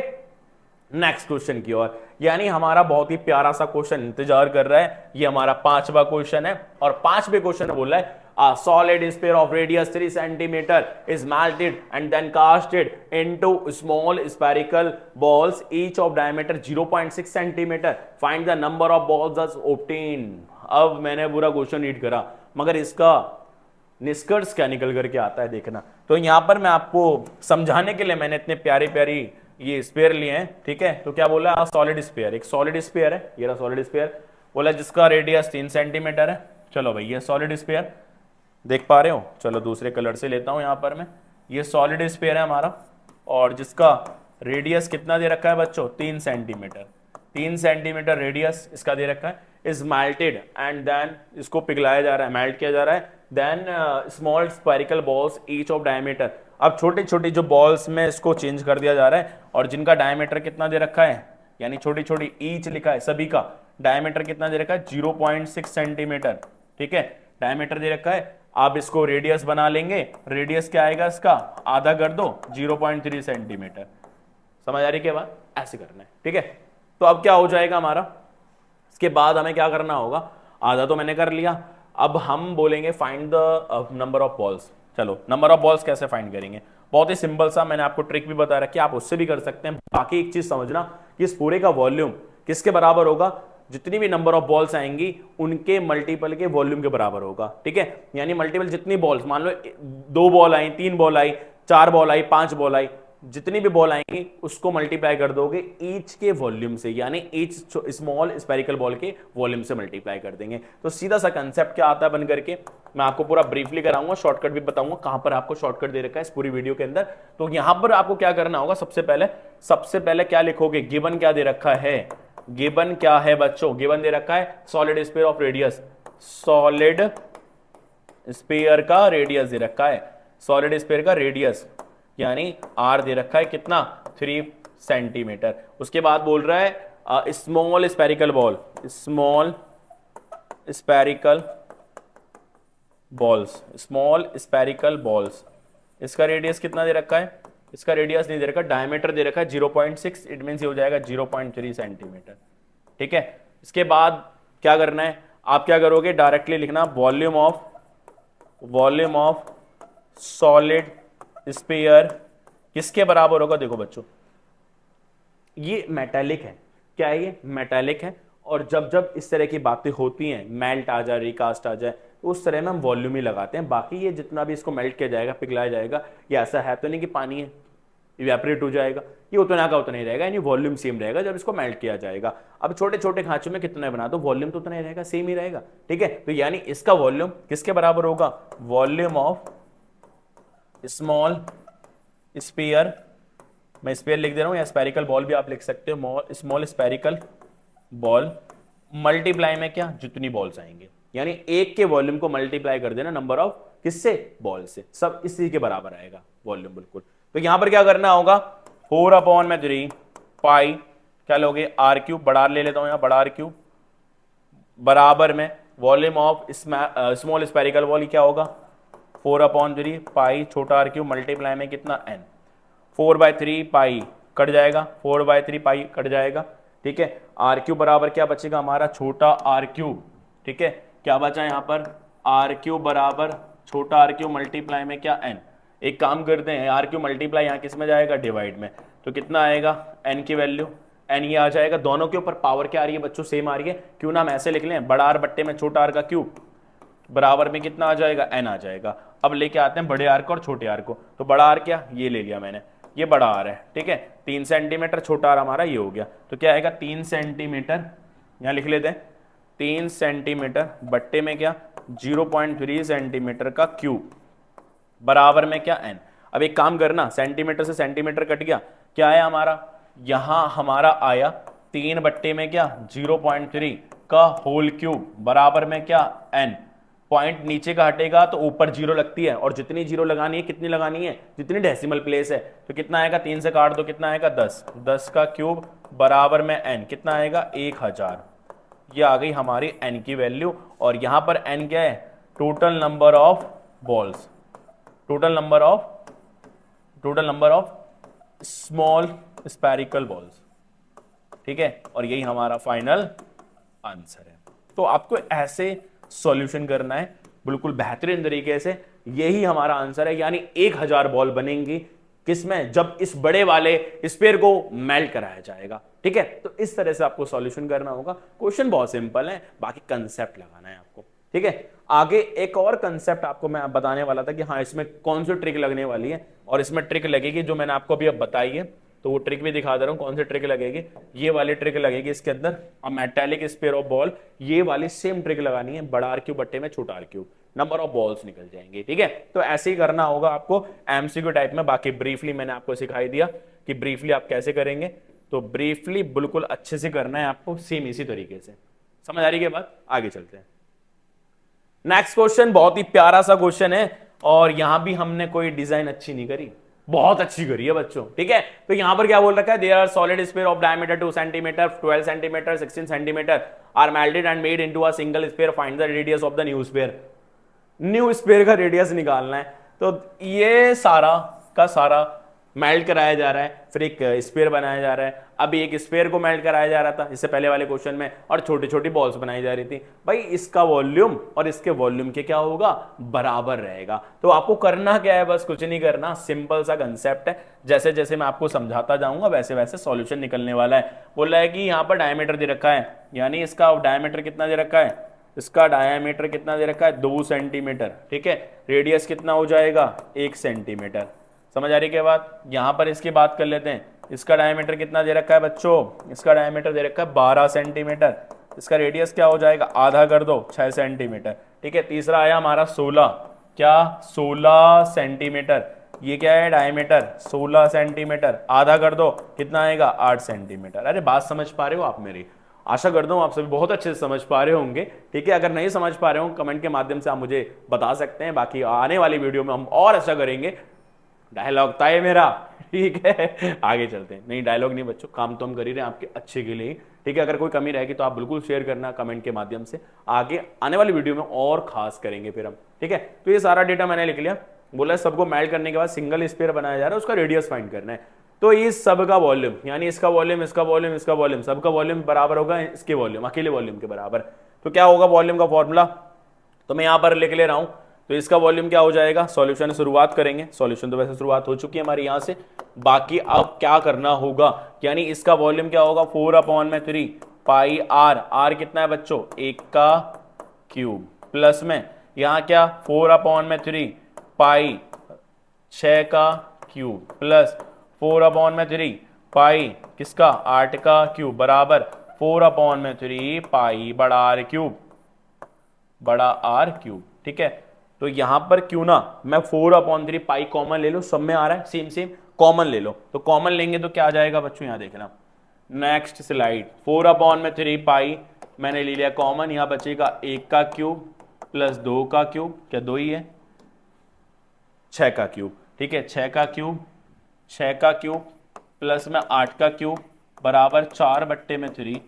नेक्स्ट क्वेश्चन की ओर, यानी हमारा बहुत ही प्यारा सा क्वेश्चन इंतजार कर रहा है, ये हमारा 5वां क्वेश्चन है, और 5वें क्वेश्चन में बोला है a solid sphere of radius 3 centimeter is melted and then casted into small spherical balls each of diameter 0.6 centimeter, find the number of balls thus obtained। अब मैंने पूरा क्वेश्चन रीड करा मगर इसका निष्कर्ष क्या निकल करके आता है देखना। तो यहां पर मैं आपको समझाने के लिए मैंने इतने प्यारी प्यारी ये स्फीयर लिए हैं, ठीक है। तो क्या बोला सॉलिड स्फीयर, एक सॉलिड स्फीयर है ये रहा सॉलिड स्फीयर, बोला जिसका रेडियस 3 सेंटीमीटर है। चलो भाई ये सॉलिड स्फीयर देख पा रहे हो, चलो दूसरे कलर से लेता हूं यहां पर मैं, ये सॉलिड स्फीयर है हमारा और जिसका रेडियस कितना दे रखा है बच्चों 3 सेंटीमीटर, 3 सेंटीमीटर रेडियस इसका दे रखा है, इज मेल्टेड एंड देन इसको पिघलाया जा रहा है, मेल्ट किया जा रहा है, then small spherical balls each of diameter, अब छोटी छोटी जो बॉल्स में इसको चेंज कर दिया जा रहा है और जिनका डायमीटर कितना दे रखा है, यानी छोटी छोटी ईच लिखा है, सभी का डायमीटर कितना दे रखा है 0.6 सेंटीमीटर, ठीक है डायमीटर दे रखा है। आप इसको रेडियस बना लेंगे, रेडियस क्या आएगा इसका आधा कर दो 0.3 सेंटीमीटर, समझ आ रही के बाद ऐसे करना है, ठीक है। तो अब क्या हो जाएगा हमारा, इसके बाद हमें क्या करना होगा, आधा तो मैंने कर लिया, अब हम बोलेंगे find the number of balls. चलो नंबर ऑफ बॉल्स कैसे फाइंड करेंगे, बहुत ही सिंपल सा मैंने आपको ट्रिक भी बता रखी है, आप उससे भी कर सकते हैं। बाकी एक चीज समझना कि इस पूरे का वॉल्यूम किसके बराबर होगा, जितनी भी नंबर ऑफ बॉल्स आएंगी उनके मल्टीपल के वॉल्यूम के बराबर होगा, ठीक है। यानी मल्टीपल जितनी बॉल्स, मान लो 2 बॉल आई, 3 बॉल आई, 4 बॉल आई, 5 बॉल आई, जितनी भी बॉल आएंगी उसको मल्टीप्लाई कर दोगे ईच के वॉल्यूम से, यानी ईच स्मॉल स्पेरिकल बॉल के वॉल्यूम से मल्टीप्लाई कर देंगे। तो सीधा सा कंसेप्ट क्या आता है बन करके, मैं आपको पूरा ब्रीफली कराऊंगा, शॉर्टकट भी बताऊंगा कहां पर आपको शॉर्टकट दे रखा है इस पूरी वीडियो के अंदर। तो यहां पर आपको क्या करना होगा, सबसे पहले क्या लिखोगे, गिवन क्या दे रखा है, गिवन क्या है बच्चों, गिवन दे रखा है solid sphere of radius, solid sphere का रेडियस दे रखा है, सॉलिड स्फीयर का रेडियस यानी आर दे रखा है कितना, 3 सेंटीमीटर। उसके बाद बोल रहा है small spherical ball, small spherical balls, small spherical balls, इसका रेडियस कितना दे रखा है, इसका रेडियस नहीं दे रखा, डायमीटर दे रखा है 0.6, इट मींस ये हो जाएगा 0.3 सेंटीमीटर। ठीक है, इसके बाद क्या करना है, आप क्या करोगे, डायरेक्टली लिखना वॉल्यूम ऑफ सॉलिड स्फीयर किसके बराबर होगा। देखो बच्चों ये मेटालिक है, क्या है ये, मेटालिक है, और जब इस तरह की बातें होती हैं, मेल्ट आ जाए, रिकास्ट आ जाए, तो उस तरह में हम वॉल्यूम ही लगाते हैं। बाकी ये जितना भी इसको मेल्ट किया जाएगा, पिघलाया जाएगा, ये ऐसा है तो नहीं कि पानी है इवेपोरेट हो जाएगा, ये उतना का उतना ही रहेगा, यानी वॉल्यूम सेम रहेगा जब इसको मेल्ट किया जाएगा। अब छोटे छोटे खांचों में कितना बना दो, वॉल्यूम तो उतना ही रहेगा, सेम ही रहेगा। ठीक है, तो यानी इसका वॉल्यूम किसके बराबर होगा, वॉल्यूम ऑफ स्मॉल स्फीयर, मैं स्फीयर लिख दे रहा हूं, या स्पेरिकल बॉल भी आप लिख सकते हो, स्मॉल स्पेरिकल बॉल मल्टीप्लाई में क्या, जितनी बॉल्स आएंगे, यानी एक के वॉल्यूम को मल्टीप्लाई कर देना नंबर ऑफ किससे, बॉल से, सब इसी के बराबर आएगा वॉल्यूम बिल्कुल। तो यहां पर क्या करना होगा, 4/3 पाई क्या लोगे, आर क्यूब, बड़ा आर ले लेता हूं, यहां बड़ा आर क्यूब, बराबर में volume of small spherical ball क्या होगा, 4/3 पाई छोटा आर क्यूब मल्टीप्लाई में कितना n, 4/3 पाई कट जाएगा, 4/3 पाई कट जाएगा। ठीक है, आर क्यूब बराबर क्या बचेगा हमारा, छोटा आर क्यूब। ठीक है, क्या बचा यहाँ पर, आर क्यूब बराबर छोटा आर क्यूब मल्टीप्लाई में क्या n। एक काम करते हैं, आर क्यूब मल्टीप्लाई यहाँ किस में जाएगा, डिवाइड में, तो कितना आएगा n की वैल्यू, n ये आ जाएगा, दोनों के ऊपर पावर क्या आ रही है बच्चों, सेम आ रही है, क्यों ना हम ऐसे लिख लें, बड़ा आर बट्टे में छोटा आर का क्यूब, बराबर में कितना आ जाएगा, n आ जाएगा। अब लेके आते हैं बड़े आर को और छोटे आर को, तो बड़ा आर क्या, ये ले लिया मैंने, ये बड़ा आर है। ठीक है, 3 सेंटीमीटर, छोटा आर हमारा ये हो गया, तो क्या आएगा 3 सेंटीमीटर, यहां लिख लेते हैं 3 सेंटीमीटर बट्टे में क्या, 0.3 सेंटीमीटर का क्यूब, बराबर में क्या n। अब एक काम करना, सेंटीमीटर से सेंटीमीटर कट गया, क्या आया हमारा, यहां हमारा आया 3 बट्टे में क्या, 0.3 का होल क्यूब, बराबर में क्या n। पॉइंट नीचे का हटेगा तो ऊपर जीरो लगती है, और जितनी जीरो लगानी है, कितनी लगानी है, जितनी डेसिमल प्लेस है, तो कितना आएगा, 3 से काट दो, कितना आएगा 10 का क्यूब, बराबर में n, कितना आएगा 1000। ये आ गई हमारी n की वैल्यू, और यहां पर n क्या है, total number of balls, total number of small spherical balls. ठीक है, और यही हमारा फाइनल आंसर है। तो आपको ऐसे सॉल्यूशन करना है बिल्कुल बेहतरीन तरीके से, यही हमारा आंसर है, यानी 1000 बॉल बनेंगी किसमें, जब इस बड़े वाले स्फीयर को मेल्ट कराया जाएगा। ठीक है, तो इस तरह से आपको सॉल्यूशन करना होगा। क्वेश्चन बहुत सिंपल है, बाकी कंसेप्ट लगाना है आपको। ठीक है, आगे एक और कंसेप्ट आपको मैं बताने वाला था कि हाँ इसमें कौन सी ट्रिक लगने वाली है, और इसमें ट्रिक लगेगी जो मैंने आपको अभी अब बताई है, तो वो ट्रिक भी दिखा दे रहा हूं, कौन सी ट्रिक लगेगी, ये वाली ट्रिक लगेगी इसके अंदर, मेटालिक स्फीयर ऑफ बॉल, ये वाली सेम ट्रिक लगानी है, बड़ा आर क्यूब बट्टे में छोटा R cube, number of balls निकल जाएंगे। ठीक है, तो ऐसे ही करना होगा आपको एमसीक्यू टाइप में। बाकी ब्रीफली मैंने आपको सिखाई दिया कि ब्रीफली आप कैसे करेंगे, तो ब्रीफली बिल्कुल अच्छे से करना है आपको, सेम इसी तरीके से। समझ आ रही है बात, आगे चलते हैं। नेक्स्ट क्वेश्चन बहुत ही प्यारा सा क्वेश्चन है, और यहां भी हमने कोई डिजाइन अच्छी नहीं करी, बहुत अच्छी करी है बच्चों। ठीक है, तो यहां पर क्या बोल रखा है, there are solid sphere of diameter 2 centimetre, 12 centimetre, 16 centimetre are melted and made into a single sphere, find the radius of the new sphere. New sphere का रेडियस निकालना है, तो ये सारा का सारा मेल्ट कराया जा रहा है, फिर एक स्फीयर बनाया जा रहा है। अभी एक स्फीयर को मेल्ट कराया जा रहा था इससे पहले वाले क्वेश्चन में, और छोटी छोटी बॉल्स बनाई जा रही थी। भाई इसका वॉल्यूम और इसके वॉल्यूम के क्या होगा, बराबर रहेगा। तो आपको करना क्या है, बस कुछ नहीं करना, सिंपल सा कंसेप्ट है। जैसे जैसे मैं आपको समझाता जाऊंगा वैसे वैसे सॉल्यूशन निकलने वाला है। बोल रहा है कि यहाँ पर डायमीटर दे रखा है, यानी इसका डायमीटर कितना दे रखा है, इसका डायमीटर कितना दे रखा है, 2 सेंटीमीटर। ठीक है, रेडियस कितना हो जाएगा, 1 सेंटीमीटर। समझ आ रही क्या बात? यहां पर इसकी बात कर लेते हैं। इसका डायमीटर कितना दे रखा है बच्चों? इसका डायमीटर दे रखा है 12 सेंटीमीटर। इसका रेडियस क्या हो जाएगा? आधा कर दो, 6 सेंटीमीटर। ठीक है, तीसरा आया हमारा 16, क्या 16 सेंटीमीटर। ये क्या है? डायमीटर 16 सेंटीमीटर, आधा कर दो, कितना आएगा? 8 सेंटीमीटर। अरे बात समझ पा रहे हो आप मेरी? आशा करता हूं आप सभी बहुत अच्छे से समझ पा रहे होंगे। ठीक है, अगर नहीं समझ पा रहे हो कमेंट के माध्यम से आप मुझे बता सकते हैं, बाकी आने वाली वीडियो में हम और अच्छा करेंगे। डायलॉग तय मेरा, ठीक है। आगे चलते हैं। नहीं डायलॉग नहीं बच्चों, काम तो हम कर ही रहे हैं आपके अच्छे के लिए। ठीक है, अगर कोई कमी रहेगी तो आप बिल्कुल शेयर करना कमेंट के माध्यम से, आगे आने वाली वीडियो में और खास करेंगे फिर हम। ठीक है, तो ये सारा डेटा मैंने लिख लिया। बोला सबको मेल्ट करने के बाद सिंगल स्फीयर बनाया जा रहा है, उसका रेडियस फाइंड करना है। तो इस सब का वॉल्यूम, यानी इसका वॉल्यूम, इसका वॉल्यूम, इसका वॉल्यूम, सबका वॉल्यूम बराबर होगा इसके वॉल्यूम, अकेले वॉल्यूम के बराबर। तो क्या होगा वॉल्यूम का फॉर्मूला? तो मैं यहां पर लिख ले रहा हूं। तो इसका वॉल्यूम क्या हो जाएगा? सॉल्यूशन शुरुआत करेंगे। सॉल्यूशन तो वैसे शुरुआत हो चुकी है हमारी यहां से, बाकी अब क्या करना होगा, यानी इसका वॉल्यूम क्या होगा? 4/3 पाई आर। आर कितना है बच्चों? 1 का क्यूब, प्लस में यहां क्या 4/3 पाई 6 का क्यूब, प्लस 4/3 पाई किसका? 8 का क्यूब, बराबर 4/3 पाई बड़ा आर क्यूब, बड़ा आर क्यूब। ठीक है, तो यहां पर क्यों ना मैं 4/3 पाई कॉमन ले लो, सब में आ रहा है सेम सेम, कॉमन ले लो। तो कॉमन लेंगे तो क्या आ जाएगा बच्चों? यहां देखना, नेक्स्ट स्लाइड। 4/3 पाई मैंने ले लिया कॉमन, यहां बचेगा 1 का क्यूब प्लस 2 का क्यूब, क्या 2 ही है, 6 का क्यूब। ठीक है, 6 का क्यूब, 6 का क्यूब प्लस में 8 का क्यूब, बराबर 4/3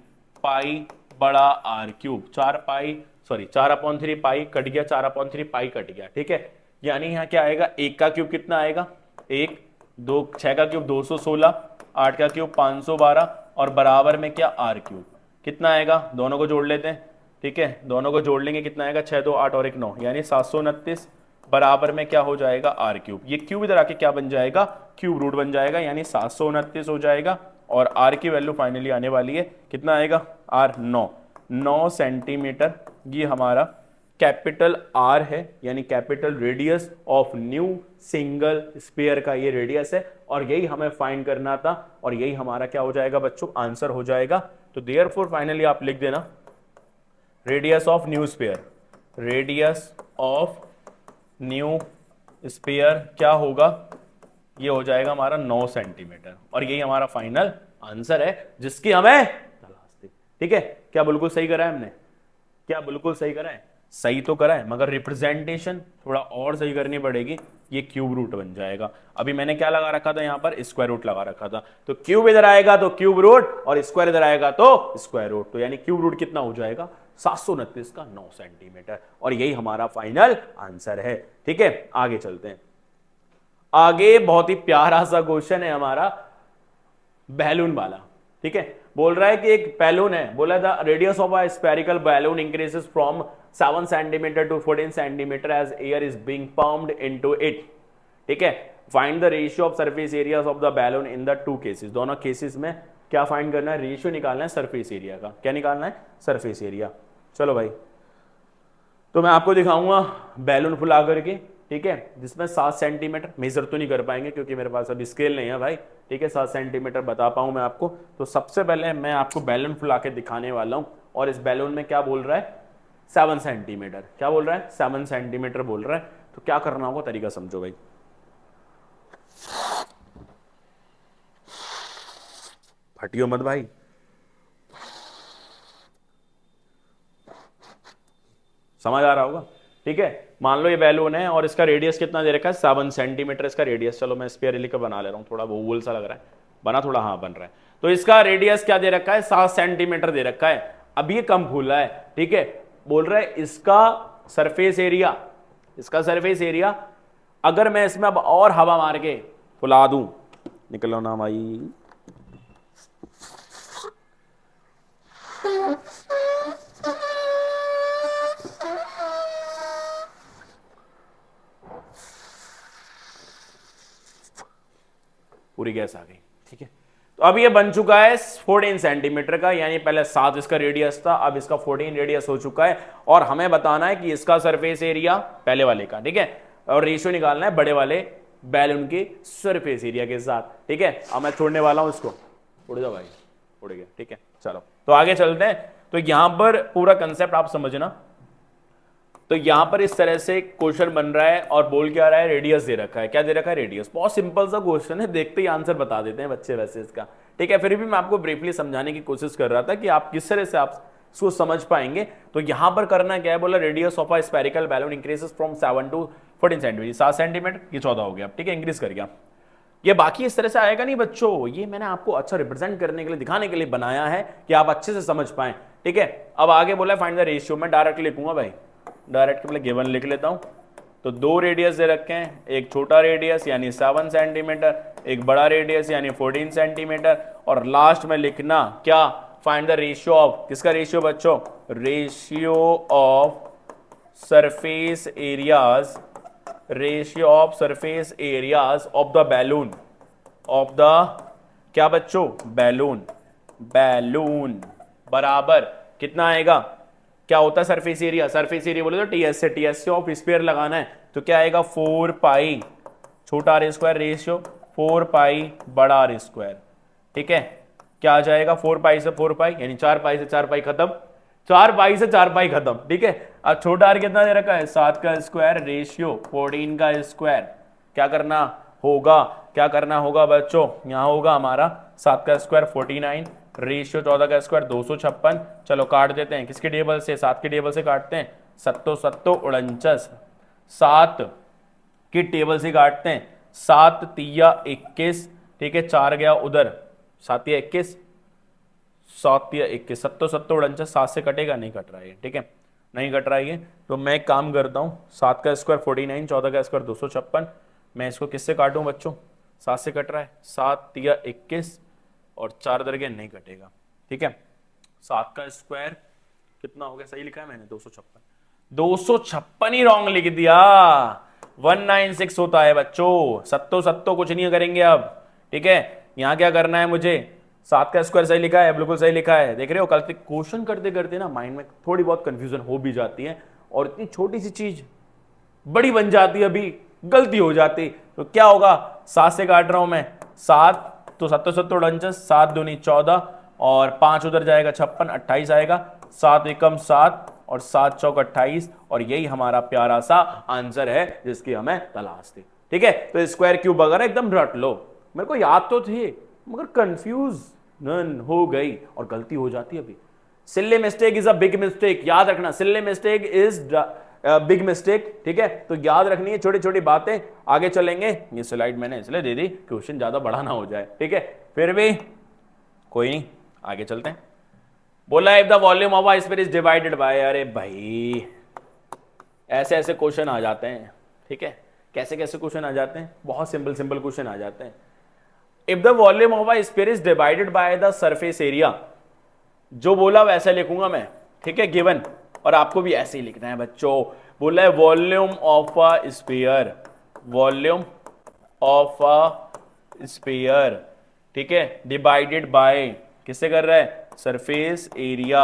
पाई बड़ा आर क्यूब। 4/3 पाई कट गया, 4/3 पाई कट गया। ठीक है, यानी यहां क्या आएगा? 1 का क्यूब कितना आएगा? 1, 2, 6 का क्यूब 216, 8 का क्यूब 512, और बराबर में क्या? R cube. कितना आएगा? दोनों को जोड़ लेते हैं। ठीक है, दोनों को जोड़ लेंगे, कितना आएगा? 6, 2, 8 और 1, 9, यानी 729, बराबर में क्या हो जाएगा? Are cube. ये क्यूब इधर आके क्या बन जाएगा? क्यूब रूट बन जाएगा, यानी 729 हो जाएगा। और आर की वैल्यू फाइनली आने वाली है, कितना आएगा? R 9 centimetre. ये हमारा कैपिटल आर है, यानी capital radius of new single sphere का ये रेडियस है, और यही हमें फाइंड करना था, और यही हमारा क्या हो जाएगा बच्चों? आंसर हो जाएगा। तो देयरफॉर फाइनली आप लिख देना radius of new sphere, radius of new sphere क्या होगा? ये हो जाएगा हमारा 9 सेंटीमीटर, और यही हमारा फाइनल आंसर है जिसकी हमें तलाश थी। ठीक है, क्या बिल्कुल सही करा है हमने? क्या बिल्कुल सही करा है? सही तो करा है, मगर रिप्रेजेंटेशन थोड़ा और सही करनी पड़ेगी। ये क्यूब रूट बन जाएगा। अभी मैंने क्या लगा रखा था? यहां पर स्क्वायर रूट लगा रखा था। तो क्यूब इधर आएगा तो क्यूब रूट, और स्क्वायर इधर आएगा तो स्क्वायर रूट। तो यानी क्यूब रूट कितना हो जाएगा? 729 का 9 सेंटीमीटर, और यही हमारा फाइनल आंसर है। ठीक है, आगे चलते हैं। आगे बहुत ही प्यारा सा क्वेश्चन है हमारा बैलून वाला। ठीक है, बोल रहा है कि एक बैलून है, बोला था radius of a spherical balloon increases from 7 centimetre to 14 centimetre as air is being pumped into it. ठीक है, find the ratio of surface areas of the balloon in the 2 cases. दोनों केसेस में क्या find करना है? Ratio निकालना है surface area का। क्या निकालना है? Surface area. चलो भाई, तो मैं आपको दिखाऊंगा बैलून फुला करके, ठीक है, जिसमें 7 सेंटीमीटर, मेजर तो नहीं कर पाएंगे क्योंकि मेरे पास अभी स्केल नहीं है भाई। ठीक है, 7 सेंटीमीटर बता पाऊं मैं आपको। तो सबसे पहले मैं आपको बैलून फुला के दिखाने वाला हूं, और इस बैलून में क्या बोल रहा है? 7 सेंटीमीटर। क्या बोल रहा है? 7 सेंटीमीटर बोल रहा है। तो क्या करना होगा, तरीका समझो भाई। फटियो मत भाई, समझ आ रहा होगा। ठीक है, मान लो ये बैलून है और इसका रेडियस कितना दे रखा है? 7 सेंटीमीटर इसका रेडियस। चलो मैं स्पेयर लिख बना ले रहा हूं, थोड़ा ओवल सा लग रहा है, बना थोड़ा, हाँ बन रहा है। तो इसका रेडियस क्या दे रखा है? 7 सेंटीमीटर दे रखा है। अब ये कम फूला है। ठीक है, बोल रहा है इसका सरफेस एरिया, इसका सरफेस एरिया अगर मैं इसमें अब और हवा मार के फुला दूं, निकलो ना भाई, पूरी गैस आ गई। ठीक है, तो अब ये बन चुका है 14 सेंटीमीटर का, यानी पहले 7 इसका रेडियस था, अब इसका 14 रेडियस हो चुका है। और हमें बताना है कि इसका सरफेस एरिया पहले वाले का, ठीक है, और रेशियो निकालना है बड़े वाले बैलून के सरफेस एरिया के साथ। ठीक है, अब मैं छोड़ने वाला हूं इसको, उड़ जाओ भाई, उड़ गया। ठीक है, चलो तो आगे चलते हैं। तो यहां पर पूरा कंसेप्ट आप समझना। तो यहां पर इस तरह से क्वेश्चन बन रहा है और बोल क्या रहा है, रेडियस दे रखा है। क्या दे रखा है, रेडियस। बहुत सिंपल सा क्वेश्चन है, देखते ही आंसर बता देते हैं बच्चे वैसे इसका। ठीक है, फिर भी मैं आपको ब्रीफली समझाने की कोशिश कर रहा था कि आप किस तरह से आप इसको समझ पाएंगे। तो यहां पर करना क्या है, बोला radius of a spherical balloon increases from 7 to 14 centimetre, 7 centimetre, ये 14 हो गया। ठीक है, इंक्रीज कर गया। ये बाकी इस तरह से आएगा नहीं बच्चों, ये मैंने आपको अच्छा रिप्रेजेंट करने के लिए, दिखाने के लिए बनाया है कि आप अच्छे से समझ पाएं। ठीक है, अब आगे बोला फाइंड द रेशियो। मैं डायरेक्ट लिखूंगा भाई, डायरेक्ट के लिए गिवन लिख लेता हूं। तो दो रेडियस दे रखे हैं, एक छोटा रेडियस यानी 7 सेंटीमीटर, एक बड़ा रेडियस यानी 14 सेंटीमीटर, और लास्ट में लिखना क्या, फाइंड द रेशियो ऑफ, किसका रेशियो बच्चों, ratio of surface areas, ratio of surface areas of the balloon, of the क्या बच्चों, बैलून, बैलून बराबर कितना आएगा, क्या होता है सरफेस एरिया, सरफेस एरिया बोले तो टीएस से, टीएस से ऑफ स्क्वायर लगाना है। तो क्या आएगा 4 पाई छोटा आर स्क्वायर रेशियो 4 पाई बड़ा आर स्क्वायर। ठीक है, क्या आ जाएगा 4 पाई से 4 पाई यानी 4 पाई से 4 पाई खत्म, 4 पाई से 4 पाई खत्म। ठीक है, अब छोटा आर कितना दे रखा है, 7 का स्क्वायर रेशियो 14 का स्क्वायर। क्या करना होगा, क्या करना होगा बच्चों, यहां होगा हमारा 7 का स्क्वायर 49 रेशियो 14 का स्क्वायर 256। चलो काट देते हैं, किसके टेबल से, 7 के टेबल से काटते हैं, 7 7 49, 7 की टेबल से काटते हैं, 7 तिया 21। ठीक है, 4 गया उधर, 7 तिया 21, 7 तिया 21, 7 7 49, 7 से कटेगा, नहीं कट रहा है। ठीक है, नहीं कट रहा है। तो मैं एक काम करता हूं, 7 का स्क्वायर 49, 14 का स्क्वायर 256, मैं इसको किससे काटूं बच्चों, 7 से कट रहा है, 7 तिया 21 और 4 इधर गया, नहीं कटेगा। ठीक है, 7 का स्क्वायर कितना हो गया, सही लिखा है मैंने 256, 256 ही रॉन्ग लिख दिया, 196 होता है बच्चों, सत्तो सत्तो कुछ नहीं करेंगे अब। ठीक है, यहां क्या करना है मुझे, 7 का स्क्वायर सही लिखा है, बिल्कुल सही लिखा है। देख रहे हो, कल क्वेश्चन करते करते ना माइंड में थोड़ी बहुत कंफ्यूजन हो भी जाती है और इतनी छोटी सी चीज बड़ी बन जाती है, अभी गलती हो जाती। तो क्या होगा, 7 से काट रहा हूं मैं, 7 तो 7 7 49, 7 दूनी 14 और 5 उधर जाएगा 56, 28 आएगा, 7 एकम 7 और 7 चौक 28, और यही हमारा प्यारा सा आंसर है जिसकी हमें तलाश थी। ठीक है, तो स्क्वायर क्यूब वगैरह एकदम रट लो, मेरे को याद तो थे मगर कंफ्यूजन हो गई और गलती हो जाती है। अभी silly mistake is a big mistake, याद रखना, silly mistake is big mistake. ठीक है, तो याद रखनी है छोटी छोटी बातें। आगे चलेंगे, ये स्लाइड मैंने इसलिए दे दी क्वेश्चन ज्यादा बड़ा ना हो जाए। ठीक है, फिर भी कोई नहीं, आगे चलते हैं। बोला if the volume of a sphere is divided by, अरे भाई ऐसे ऐसे क्वेश्चन आ जाते हैं। ठीक है, कैसे कैसे क्वेश्चन आ जाते हैं, बहुत सिंपल सिंपल क्वेश्चन आ जाते हैं। If the volume of a sphere is divided by the surface area, जो बोला वैसे लिखूंगा मैं। ठीक है, गिवन, और आपको भी ऐसे ही लिखना है बच्चों। बोला है volume of a sphere, volume of a sphere, ठीक है, डिवाइडेड बाय, किससे कर रहा है, सरफेस एरिया,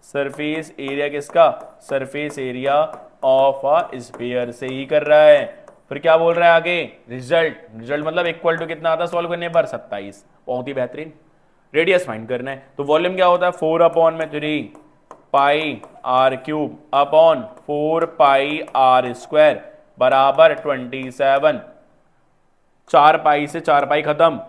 सरफेस एरिया किसका, surface area of a sphere से ही कर रहा है। फिर क्या बोल रहा है आगे, रिजल्ट, रिजल्ट मतलब इक्वल टू कितना आता है सॉल्व करने पर, 27, बहुत ही बेहतरीन। रेडियस फाइंड करना है, तो वॉल्यूम क्या होता है 4/3 pi are cube upon 4 pi R square बराबर 27। 4 पाई से 4 पाई खत्म,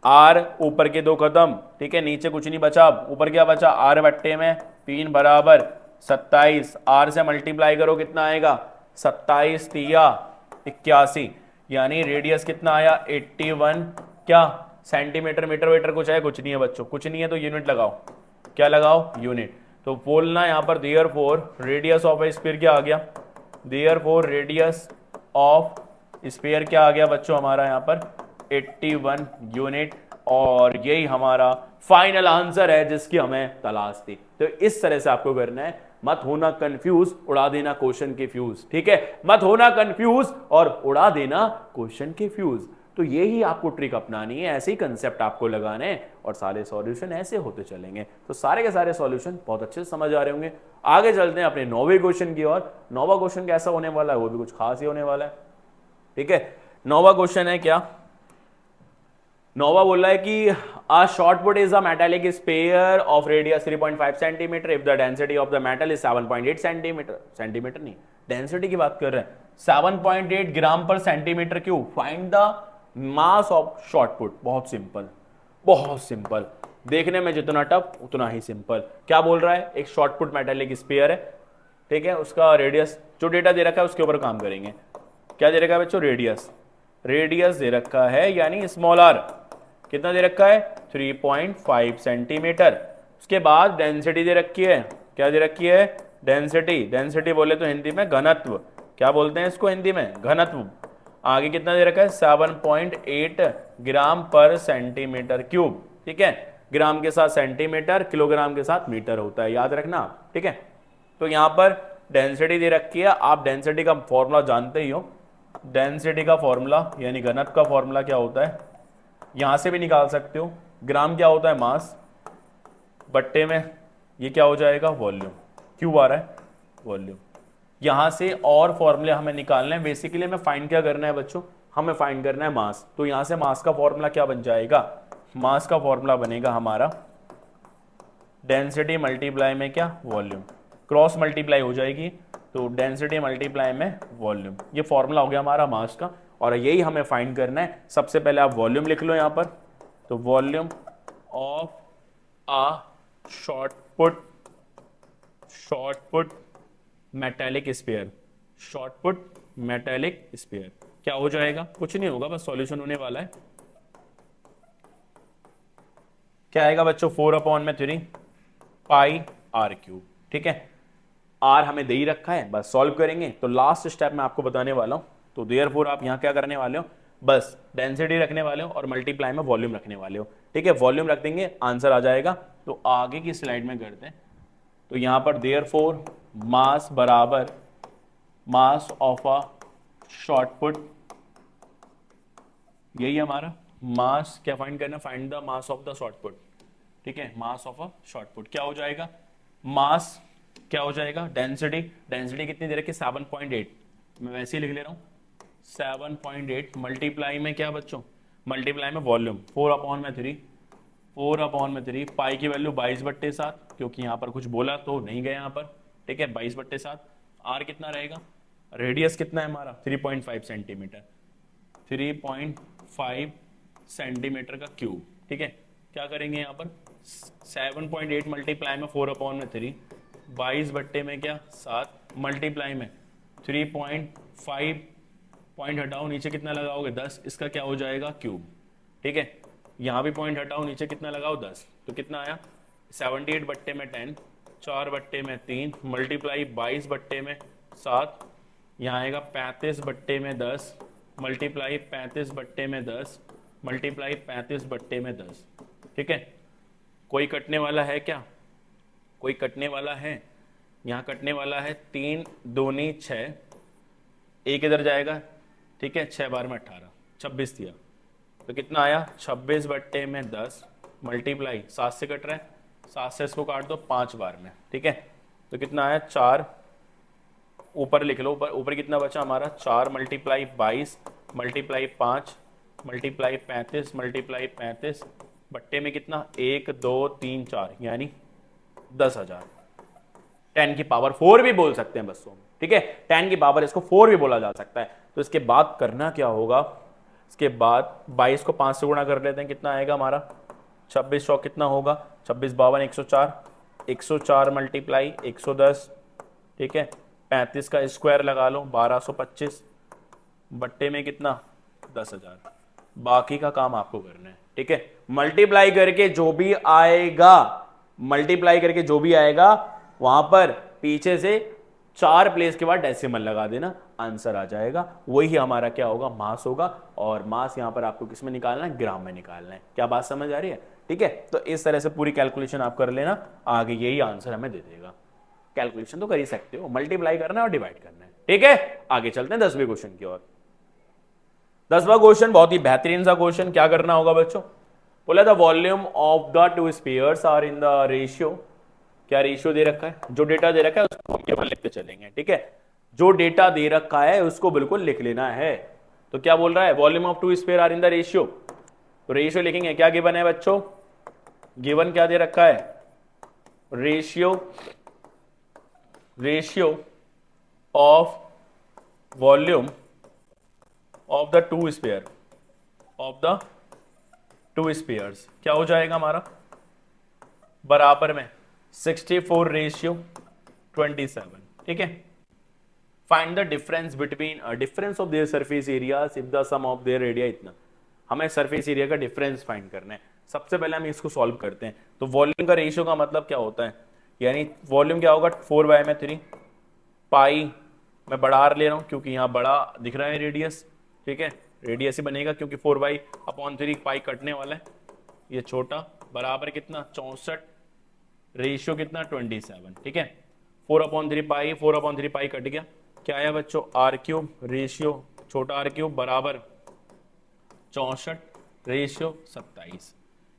आर ऊपर के 2 खत्म। ठीक है, नीचे कुछ नहीं बचा, ऊपर क्या बचा, आर बट्टे में 3 बराबर 27। आर से मल्टीप्लाई करो कितना आएगा, 27 तिया 81, यानी रेडियस कितना आया 81 क्या सेंटीमीटर। मीटर मीटर कुछ है, कुछ नहीं है बच्चों, कुछ नहीं है तो यूनिट लगाओ, क्या लगाओ, यूनिट। तो बोलना यहां पर therefore radius of A sphere क्या आ गया, देयरफॉर रेडियस ऑफ स्फीयर क्या आ गया बच्चों हमारा यहां पर 81 यूनिट, और यही हमारा फाइनल आंसर है जिसकी हमें तलाश थी। तो इस तरह से आपको करना है, मत होना कंफ्यूज, उड़ा देना क्वेश्चन के फ्यूज। ठीक है, मत होना कंफ्यूज और उड़ा देना क्वेश्चन के फ्यूज। तो यही आपको ट्रिक अपनानी है, ऐसे ही कंसेप्ट आपको लगाने हैं और सारे सॉल्यूशन ऐसे होते चलेंगे। तो सारे के सारे सॉल्यूशन बहुत अच्छे से समझ आ रहे होंगे। आगे चलते हैं अपने 9वें क्वेश्चन की ओर। 9वां क्वेश्चन कैसा होने वाला है, वो भी कुछ खास ही होने वाला है। ठीक है, नौवा क्वेश्चन है क्या, नौवा बोल रहा है कि a shot put is a metallic sphere of radius 3.5 centimeter if the density of the metal is 7.8 centimeter, centimetre नहीं, डेंसिटी की बात कर रहे हैं, 7.8 ग्राम पर centimetre cube, find the mass of shot put. बहुत सिंपल, बहुत सिंपल, देखने में जितना टफ उतना ही सिंपल। क्या बोल रहा है, एक शॉट पुट मेटालिक स्फीयर है, ठीक है, उसका रेडियस जो डेटा दे रखा है उसके ऊपर काम करेंगे। क्या दे रखा है बच्चों, रेडियस, रेडियस दे रखा है यानी स्मॉल आर, कितना दे रखा है 3.5 सेंटीमीटर। उसके बाद डेंसिटी दे रखी है, क्या दे रखी है, डेंसिटी, डेंसिटी बोले तो हिंदी में घनत्व, क्या बोलते हैं इसको हिंदी में, घनत्व। आगे कितना दे रखा है 7.8 ग्राम पर सेंटीमीटर क्यूब, ठीक है, ग्राम के साथ सेंटीमीटर, किलोग्राम के साथ मीटर होता है, याद रखना, ठीक है। तो यहां पर डेंसिटी दे रखी है, आप डेंसिटी का फॉर्मूला जानते ही हो, डेंसिटी का फॉर्मूला यानी घनत्व का फॉर्मूला क्या होता है, यहां से भी निकाल सकते हो, ग्राम क्या होता है मास, बट्टे में ये क्या हो जाएगा वॉल्यूम, क्यों आ रहा है वॉल्यूम। यहां से और फॉर्मूले हमें निकालने हैं, बेसिकली हमें फाइंड क्या करना है बच्चों, हमें फाइंड करना है मास। तो यहां से मास का फॉर्मूला क्या बन जाएगा, मास का फॉर्मूला बनेगा हमारा डेंसिटी मल्टीप्लाई में क्या वॉल्यूम, क्रॉस मल्टीप्लाई हो जाएगी, तो डेंसिटी मल्टीप्लाई में वॉल्यूम, ये फॉर्मूला हो गया हमारा मास का, और यही हमें फाइंड करना है। सबसे पहले आप वॉल्यूम लिख लो यहां पर, तो volume of a short put metallic sphere, short put metallic sphere क्या हो जाएगा, कुछ नहीं होगा, बस सॉल्यूशन होने वाला है। क्या आएगा बच्चों 4/3 पाई आर क्यूब, ठीक है, आर हमें दे ही रखा है, बस सॉल्व करेंगे। तो लास्ट स्टेप मैं आपको बताने वाला हूं, तो देयरफॉर आप यहां क्या करने वाले हो, बस डेंसिटी रखने वाले हो और मल्टीप्लाई में वॉल्यूम रखने वाले हो, ठीक है, वॉल्यूम रख देंगे आंसर आ जाएगा। तो आगे की स्लाइड में करते हैं, तो यहां पर देयरफॉर मास बराबर mass of a short put, यही हमारा मास, क्या फाइंड करना, find the mass of the short put, ठीक है, mass of a short put क्या हो जाएगा, मास क्या हो जाएगा, डेंसिटी, डेंसिटी कितनी दे रखी है 7.8, मैं वैसे ही लिख ले रहा हूं 7.8 मल्टीप्लाई में क्या बच्चों, मल्टीप्लाई में वॉल्यूम 4/3 पाई की वैल्यू 22/7, क्योंकि यहां पर कुछ बोला तो नहीं गया यहां पर, ठीक है, 22/7। आर कितना रहेगा, रेडियस कितना है हमारा 3.5 सेंटीमीटर, 3.5 सेंटीमीटर का क्यूब, ठीक है। क्या करेंगे यहाँ पर 7.8 मल्टीप्लाई में 4/3, 22 में क्या 7 मल्टीप्लाई में 3.5, पॉइंट हटाओ नीचे कितना लगाओगे 10, इसका क्या हो जाएगा क्यूब, ठीक है, यहाँ भी पॉइंट हटाओ नीचे कितना लगाओ 10, तो कितना आया 78/10, 4/3 मल्टीप्लाई 22/7, यहाँ आएगा 35/10 मल्टीप्लाई 35/10 मल्टीप्लाई 35/10, ठीक है। कोई कटने वाला है क्या, कोई कटने वाला है, यहाँ कटने वाला है 3 दूनी 6, एक इधर जाएगा, ठीक है, 6 बार में 18, 26 दिया, तो कितना आया 26/10 मल्टीप्लाई 7 से कट रहा है, 7 से इसको काट दो 5 बार में, ठीक है, तो कितना आया 4, ऊपर लिख लो, ऊपर कितना बचा हमारा 4 मल्टीप्लाई 22 मल्टीप्लाई 5 मल्टीप्लाई 35 मल्टीप्लाई 35 बट्टे में कितना 1 2 3 4 यानी 10,000, 10 की पावर 4 भी बोल सकते हैं बच्चों, ठीक है, 10 की पावर इसको 4 भी बोला जा सकता है। तो इसके बाद करना क्या होगा, इसके बाद 22 को 5 से गुणा कर लेते हैं, कितना आएगा हमारा 26 100 कितना होगा 26 52 104, 104 मल्टीप्लाई 110, ठीक है, 35 का स्क्वायर लगा लो 1225 बट्टे में कितना 10,000, बाकी का काम आपको करना है, ठीक है। मल्टीप्लाई करके जो भी आएगा, मल्टीप्लाई करके जो भी आएगा वहां पर पीछे से 4 प्लेस के बाद डेसिमल लगा देना, आंसर आ जाएगा, वही हमारा क्या होगा मास होगा। और मास यहां पर आपको किस में निकालना है, ग्राम में निकालना है। क्या बात समझ आ रही है, ठीक है। तो इस तरह से पूरी कैलकुलेशन आप कर लेना, आगे यही आंसर हमें दे देगा। कैलकुलेशन तो कर ही सकते हो, मल्टीप्लाई करना है और डिवाइड करना है, ठीक है। आगे चलते हैं 10वें क्वेश्चन की ओर। 10वां क्वेश्चन बहुत ही बेहतरीन सा क्वेश्चन, क्या करना होगा बच्चों, बोला था volume of the two spheres are in the ratio, क्या रेशियो दे रखा है, जो डेटा दे रखा है उसको हम केवल लिखते चलेंगे, ठीक है, जो डेटा दे रखा है उसको बिल्कुल लिख लेना है। तो क्या बोल रहा है, volume of two sphere are in the ratio. तो रेशियो लिखेंगे, क्या गिवन है बच्चों, गिवन क्या दे रखा है, ratio of volume of the to sphere, of the two spheres, क्या हो जाएगा हमारा, बराबर में 64 रेशियो 27। ठीक है, find the difference between difference of their surface areas if the sum of their area इतना। हमें सरफेस एरिया का डिफरेंस फाइंड करना है। सबसे पहले हम इसको सॉल्व करते हैं। तो वॉल्यूम का रेशियो का मतलब क्या होता है, यानी वॉल्यूम क्या होगा, 4/3 पाई, मैं बड़ा आर ले रहा हूं क्योंकि यहां बड़ा दिख रहा है रेडियस। ठीक है, रेडियस ही बनेगा क्योंकि 4/3 पाई कटने वाला है, ये छोटा, बराबर कितना 64, रेशियो कितना 27। ठीक है, 4/3 पाई कट गया, क्या आया बच्चों, r³ रेशियो छोटा r³ बराबर 64 रेशियो 27।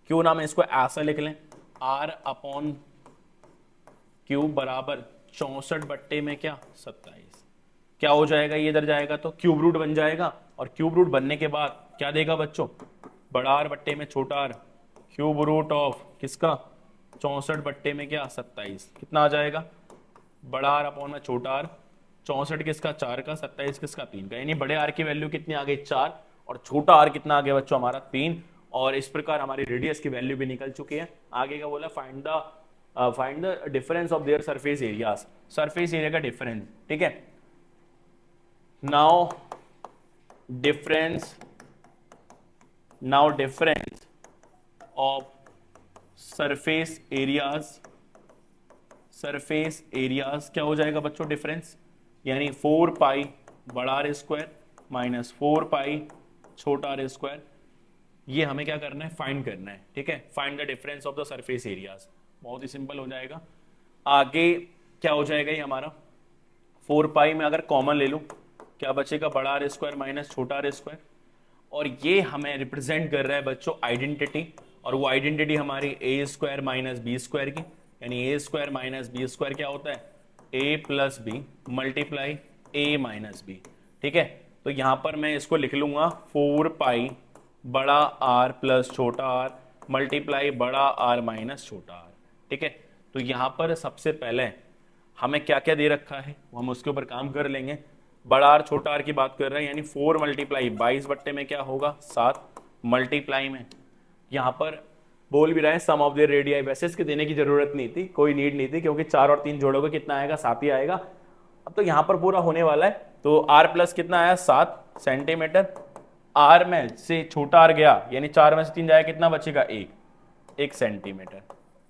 क्यों ना मैं इसको ऐसा लिख लें, r/³ बराबर 64 बट्टे में क्या 27। क्या हो जाएगा, ये इधर जाएगा तो क्यूब रूट बन जाएगा, और क्यूब रूट बनने के बाद क्या देगा बच्चों, बड़ा आर बट्टे में छोटा आर, क्यूब रूट ऑफ किसका 64 बट्टे में क्या 27, कितना आ जाएगा, बड़ा आर अपॉन में छोटा आर, 64 किसका 4 का, 27 किसका 3 का, यानी बड़े आर की वैल्यू कितनी आ गई 4, और छोटा आर कितना आ गया बच्चों हमारा 3। और इस प्रकार हमारी रेडियस की वैल्यू भी निकल चुकी है। आगे का बोला find the difference of their surface areas, surface area का डिफरेंस। ठीक है, now difference of surface areas क्या हो जाएगा बच्चों, डिफरेंस, यानी 4 पाई बड़ा आर स्क्वायर माइनस 4 पाई छोटा आर स्क्वायर, ये हमें क्या करना है, फाइंड करना है। ठीक है, find the difference of the surface areas, बहुत ही सिंपल हो जाएगा। आगे क्या हो जाएगा, ये हमारा 4 पाई में अगर कॉमन ले लूं क्या बचेगा, बड़ा आर स्क्वायर माइनस छोटा आर स्क्वायर, और ये हमें रिप्रेजेंट कर रहा है बच्चों आइडेंटिटी, और वो आइडेंटिटी हमारी ए स्क्वायर माइनस बी स्क्वायर की, यानी ए स्क्वायर माइनस बी स्क्वायर क्या होता है, ए प्लस बी मल्टीप्लाई ए माइनस बी। ठीक है, तो यहां पर मैं इसको लिख लूंगा 4 पाई बड़ा आर प्लस छोटा आर मल्टीप्लाई बड़ा आर माइनस छोटा आर। ठीक है, तो यहां पर सबसे पहले हमें क्या क्या दे रखा है हम उसके ऊपर काम कर लेंगे। बड़ा आर छोटा आर की बात कर रहे हैं, यानी 4 मल्टीप्लाई 22 बट्टे में क्या होगा 7, मल्टीप्लाई में यहाँ पर बोल भी रहे हैं सम ऑफ देयर रेडियाई, वैसे इसके देने की जरूरत नहीं थी, कोई नीड नहीं थी, क्योंकि 4 और 3 जोड़ोगे कितना आएगा 7 ही आएगा। अब तो यहाँ पर पूरा होने वाला है, तो आर प्लस कितना आया 7 सेंटीमीटर, आर में से छोटा आर गया, यानी 4 में से 3 जाएगा, कितना बचेगा 1 सेंटीमीटर।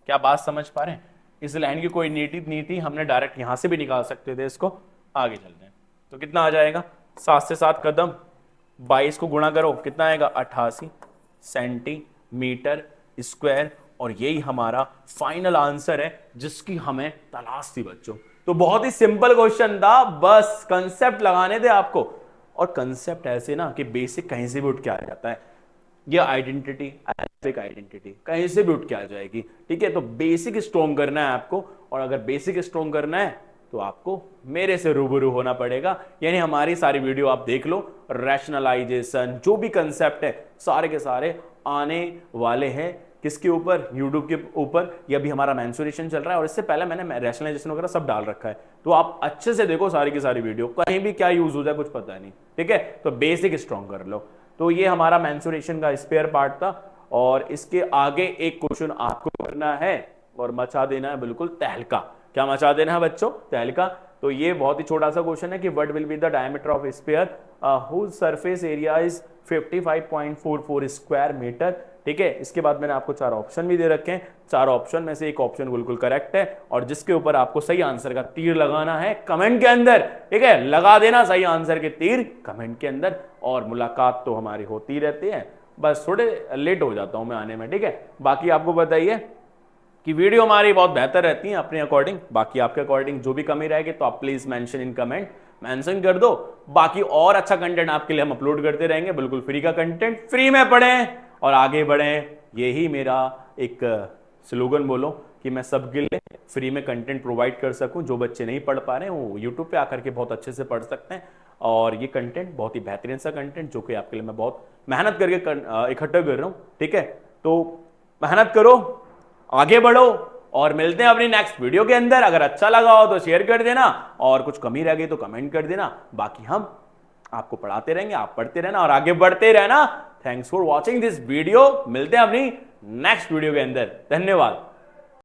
क्या बात समझ पा रहे हैं, इस लाइन की कोई नीड नहीं थी, हमने डायरेक्ट यहां से भी निकाल सकते थे इसको। आगे चलते हैं, तो कितना आ जाएगा, 7 से 7 कदम, 22 को गुणा करो कितना आएगा 88 सेंटीमीटर स्क्वायर, और यही हमारा फाइनल आंसर है जिसकी हमें तलाश थी बच्चों। तो बहुत ही सिंपल क्वेश्चन था, बस कंसेप्ट लगाने थे आपको, और कंसेप्ट ऐसे ना कि बेसिक कहीं से भी उठ के आ जाता है, यह आइडेंटिटी कहीं से भी उठ के आ जाएगी। ठीक है, तो बेसिक स्ट्रॉन्ग करना है आपको, और अगर बेसिक स्ट्रॉन्ग करना है तो आपको मेरे से रूबरू होना पड़ेगा, यानी हमारी सारी वीडियो आप देख लो, रैशनलाइजेशन जो भी कंसेप्ट है सारे के सारे आने वाले हैं किसके ऊपर, यूट्यूब के ऊपर। ये अभी हमारा मेंसुरेशन चल रहा है, और इससे पहले मैंने रैशनलाइजेशन वगैरह सब डाल रखा है, तो आप अच्छे से देखो सारी की सारी वीडियो, कहीं भी क्या यूज हो जाए कुछ पता नहीं। ठीक है, तो बेसिक स्ट्रॉन्ग कर लो। तो ये हमारा मेंसुरेशन का स्पेयर पार्ट था, और इसके आगे एक क्वेश्चन आपको करना है और मचा देना है बिल्कुल तहलका। क्या मचा देना है बच्चों, तहलका। तो ये बहुत ही छोटा सा क्वेश्चन है कि what will be the diameter of sphere whose surface area is 55.44 square metre. ठीक है, इसके बाद मैंने आपको 4 ऑप्शन भी दे रखे हैं, 4 ऑप्शन में से एक ऑप्शन बिल्कुल करेक्ट है, और जिसके ऊपर आपको सही आंसर का तीर लगाना है कमेंट के अंदर। ठीक है, लगा देना सही आंसर के तीर कमेंट के अंदर, और मुलाकात तो हमारी होती रहती है, बस थोड़े लेट हो जाता हूं मैं आने में। ठीक है, बाकी आपको बताइए कि वीडियो हमारी बहुत बेहतर रहती है अपने अकॉर्डिंग, बाकी आपके अकॉर्डिंग जो भी कमी रहेगी तो आप please mention in comment, mention कर दो। बाकी और अच्छा कंटेंट आपके लिए हम अपलोड करते रहेंगे, बिल्कुल फ्री का कंटेंट, फ्री में पढ़ें और आगे बढ़ें, यही मेरा एक स्लोगन बोलो कि मैं सबके लिए फ्री में कंटेंट प्रोवाइड कर सकूं। जो बच्चे नहीं पढ़ पा रहे हैं वो यूट्यूब पे आकर के बहुत अच्छे से पढ़ सकते हैं। और ये कंटेंट बहुत ही बेहतरीन सा कंटेंट जो कि आपके लिए मैं बहुत मेहनत करके इकट्ठा कर रहा हूं। ठीक है, तो मेहनत करो, आगे बढ़ो और मिलते हैं अपनी नेक्स्ट वीडियो के अंदर। अगर अच्छा लगा हो तो शेयर कर देना और कुछ कमी रह गई तो कमेंट कर देना। बाकी हम आपको पढ़ाते रहेंगे, आप पढ़ते रहना और आगे बढ़ते रहना। Thanks for watching this video. मिलते हैं अपनी नेक्स्ट वीडियो के अंदर। धन्यवाद।